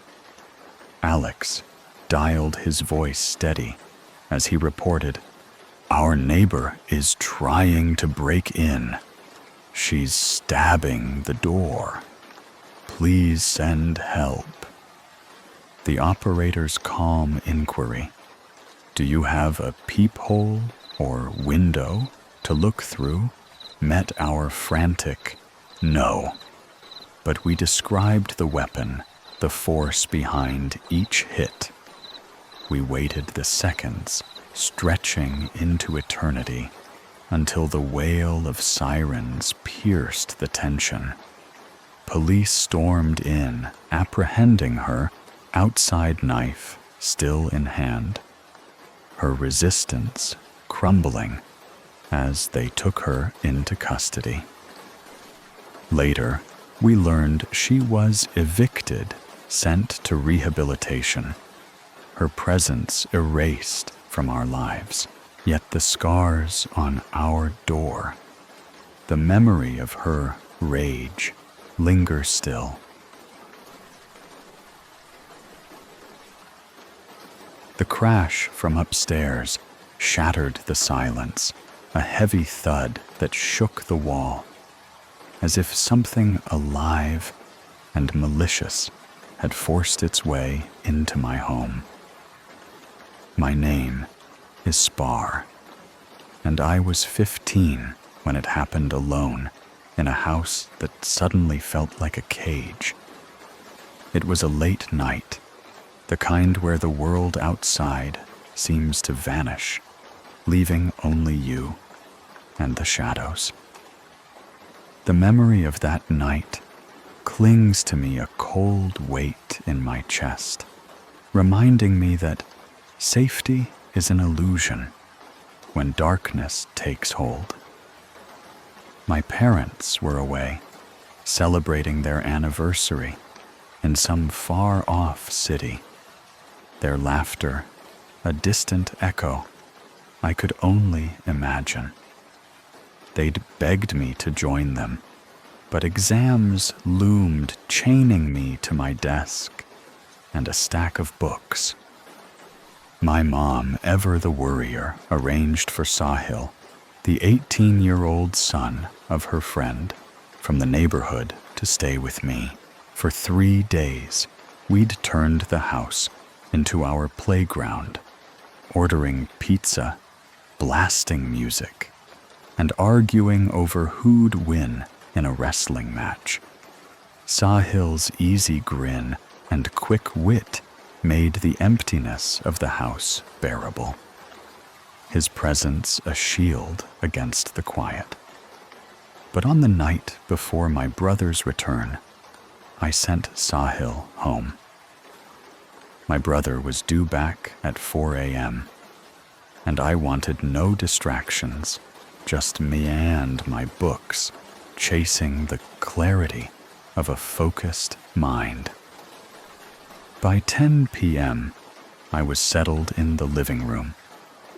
Alex dialed his voice steady as he reported, "Our neighbor is trying to break in. She's stabbing the door. Please send help." The operator's calm inquiry, "Do you have a peephole or window to look through?" met our frantic "No." but we described the weapon, the force behind each hit. We waited the seconds, stretching into eternity, until the wail of sirens pierced the tension. Police stormed in, apprehending her, outside knife still in hand, her resistance crumbling as they took her into custody. Later, we learned she was evicted, sent to rehabilitation, her presence erased from our lives. Yet the scars on our door, the memory of her rage, linger still. The crash from upstairs shattered the silence, a heavy thud that shook the wall, as if something alive and malicious had forced its way into my home. My name is Spar, and I was 15 when it happened alone in a house that suddenly felt like a cage. It was a late night, the kind where the world outside seems to vanish, leaving only you and the shadows. The memory of that night clings to me, a cold weight in my chest, reminding me that safety is an illusion when darkness takes hold. My parents were away, celebrating their anniversary in some far-off city, their laughter a distant echo I could only imagine. They'd begged me to join them, but exams loomed, chaining me to my desk and a stack of books. My mom, ever the worrier, arranged for Sahil, the 18-year-old son of her friend from the neighborhood, to stay with me. For 3 days, we'd turned the house into our playground, ordering pizza, blasting music, and arguing over who'd win in a wrestling match. Sahil's easy grin and quick wit made the emptiness of the house bearable, his presence a shield against the quiet. But on the night before my brother's return, I sent Sahil home. My brother was due back at 4 a.m., and I wanted no distractions, just me and my books, chasing the clarity of a focused mind. By 10 p.m., I was settled in the living room,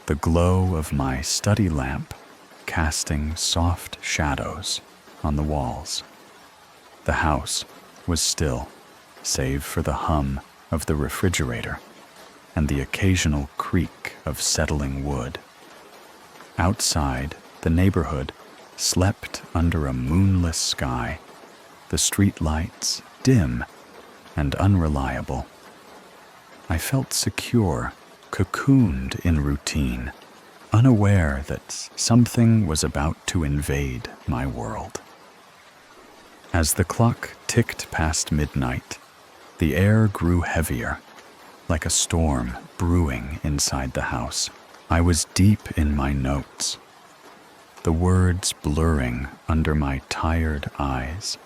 the glow of my study lamp casting soft shadows on the walls. The house was still, save for the hum of the refrigerator and the occasional creak of settling wood. Outside, the neighborhood slept under a moonless sky, the streetlights dim and unreliable. I felt secure, cocooned in routine, unaware that something was about to invade my world. As the clock ticked past midnight, the air grew heavier, like a storm brewing inside the house. I was deep in my notes, the words blurring under my tired eyes,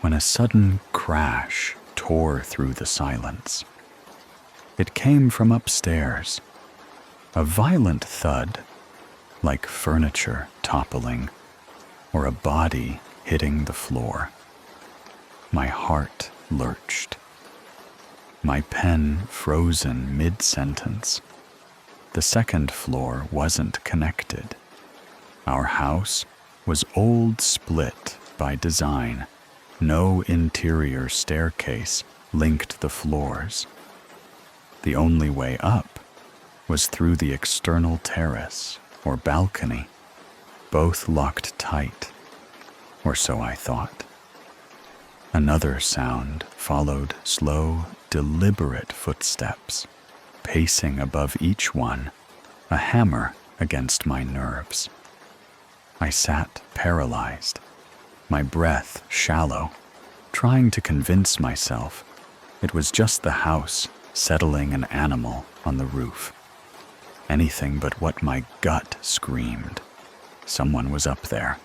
when a sudden crash tore through the silence. It came from upstairs, a violent thud, like furniture toppling or a body hitting the floor. My heart lurched, my pen frozen mid-sentence. The second floor wasn't connected. Our house was old, split by design. No interior staircase linked the floors. The only way up was through the external terrace or balcony, both locked tight, or so I thought. Another sound followed, slow, deliberate footsteps, pacing above each one, a hammer against my nerves. I sat paralyzed, my breath shallow, trying to convince myself it was just the house settling an animal on the roof. Anything but what my gut screamed. Someone was up there.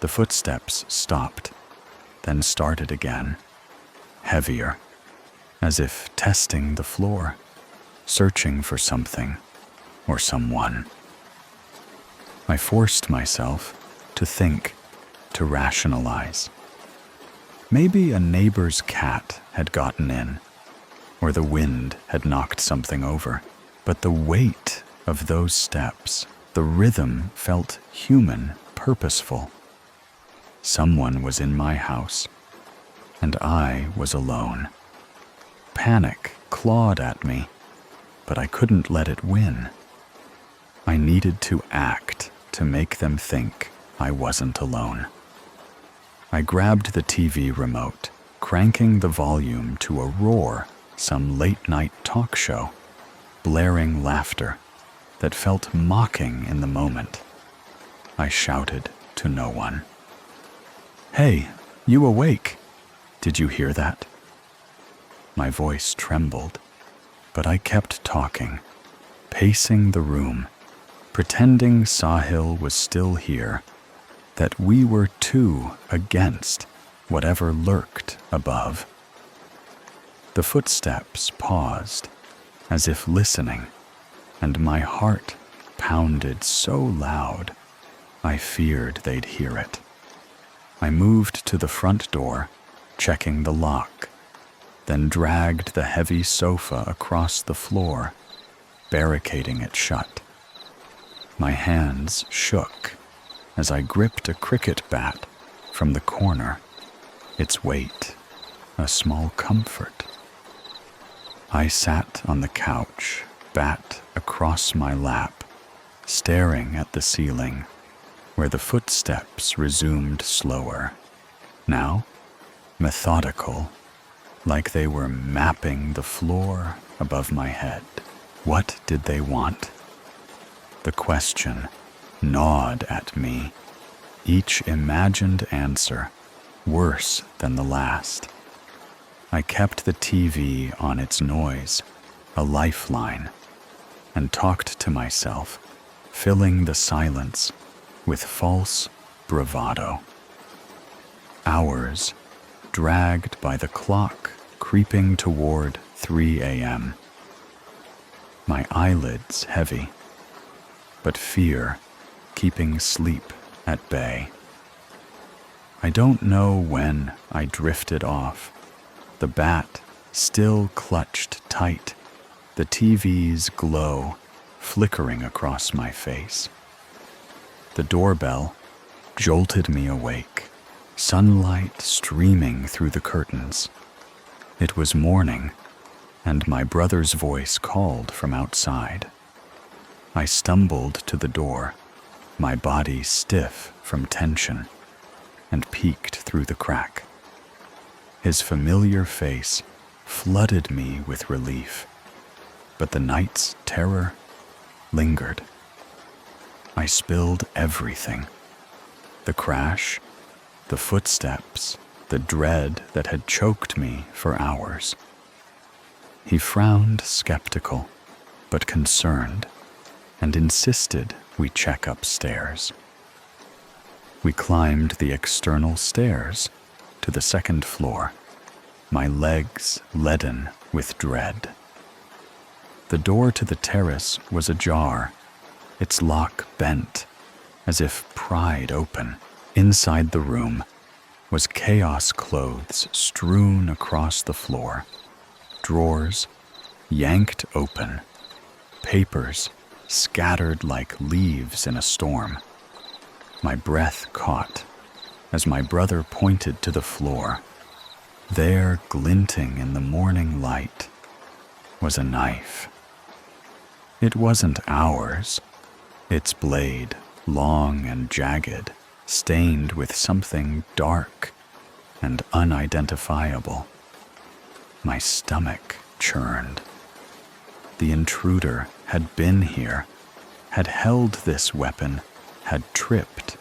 The footsteps stopped, then started again, heavier, as if testing the floor, searching for something or someone. I forced myself to think, to rationalize. Maybe a neighbor's cat had gotten in, or the wind had knocked something over, but the weight of those steps, the rhythm felt human, purposeful. Someone was in my house, and I was alone. Panic clawed at me, but I couldn't let it win. I needed to act to make them think I wasn't alone. I grabbed the TV remote, cranking the volume to a roar, some late-night talk show, blaring laughter that felt mocking in the moment. I shouted to no one. "Hey, you awake? Did you hear that?" My voice trembled, but I kept talking, pacing the room, pretending Sahil was still here, that we were two against whatever lurked above. The footsteps paused, as if listening, and my heart pounded so loud I feared they'd hear it. I moved to the front door, checking the lock, then dragged the heavy sofa across the floor, barricading it shut. My hands shook as I gripped a cricket bat from the corner, its weight a small comfort. I sat on the couch, bat across my lap, staring at the ceiling, where the footsteps resumed slower, now methodical, like they were mapping the floor above my head. What did they want? The question gnawed at me, each imagined answer worse than the last. I kept the TV on its noise, a lifeline, and talked to myself, filling the silence with false bravado. Hours dragged by the clock creeping toward 3 a.m. My eyelids heavy, but fear keeping sleep at bay. I don't know when I drifted off, the bat still clutched tight, the TV's glow flickering across my face. The doorbell jolted me awake, sunlight streaming through the curtains. It was morning, and my brother's voice called from outside. I stumbled to the door, my body stiff from tension, and peeked through the crack. His familiar face flooded me with relief, but the night's terror lingered. I spilled everything. The crash, the footsteps, the dread that had choked me for hours. He frowned skeptical, but concerned, and insisted we check upstairs. We climbed the external stairs to the second floor, my legs leaden with dread. The door to the terrace was ajar, its lock bent, as if pried open. Inside the room was chaos clothes strewn across the floor, drawers yanked open, papers scattered like leaves in a storm. My breath caught as my brother pointed to the floor. There, glinting in the morning light, was a knife. It wasn't ours, its blade, long and jagged, stained with something dark and unidentifiable. My stomach churned. The intruder had been here, had held this weapon, had tripped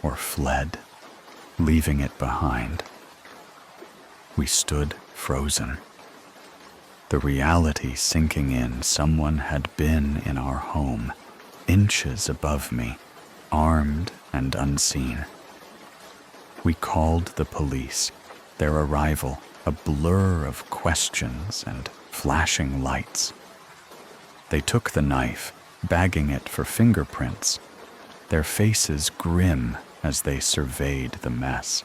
or fled, leaving it behind. We stood frozen. The reality sinking in, someone had been in our home, inches above me, armed and unseen. We called the police, their arrival a blur of questions and flashing lights. They took the knife, bagging it for fingerprints, their faces grim as they surveyed the mess.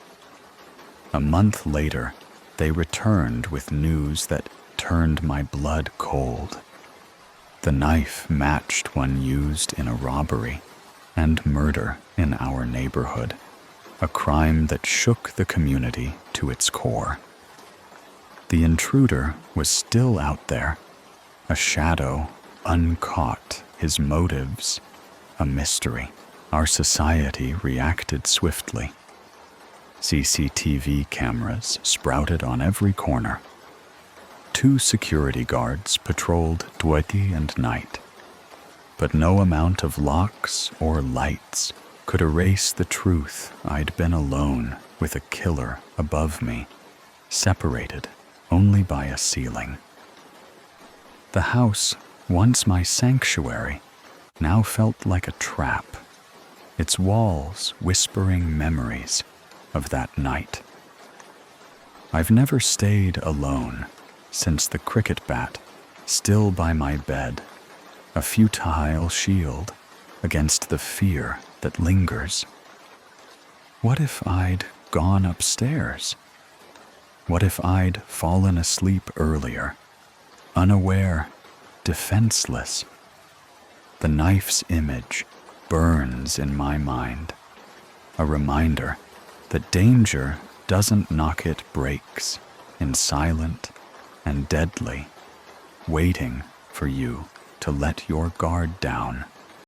A month later, they returned with news that turned my blood cold. The knife matched one used in a robbery and murder in our neighborhood, a crime that shook the community to its core. The intruder was still out there, a shadow uncaught, his motives a mystery. Our society reacted swiftly. CCTV cameras sprouted on every corner. 2 security guards patrolled day and night, but no amount of locks or lights could erase the truth. I'd been alone with a killer above me, separated only by a ceiling. The house, once my sanctuary, now felt like a trap, its walls whispering memories of that night. I've never stayed alone since the cricket bat, still by my bed, a futile shield against the fear that lingers. What if I'd gone upstairs? What if I'd fallen asleep earlier, unaware, defenseless? The knife's image burns in my mind, a reminder that danger doesn't knock, it breaks in silent and deadly, waiting for you to let your guard down.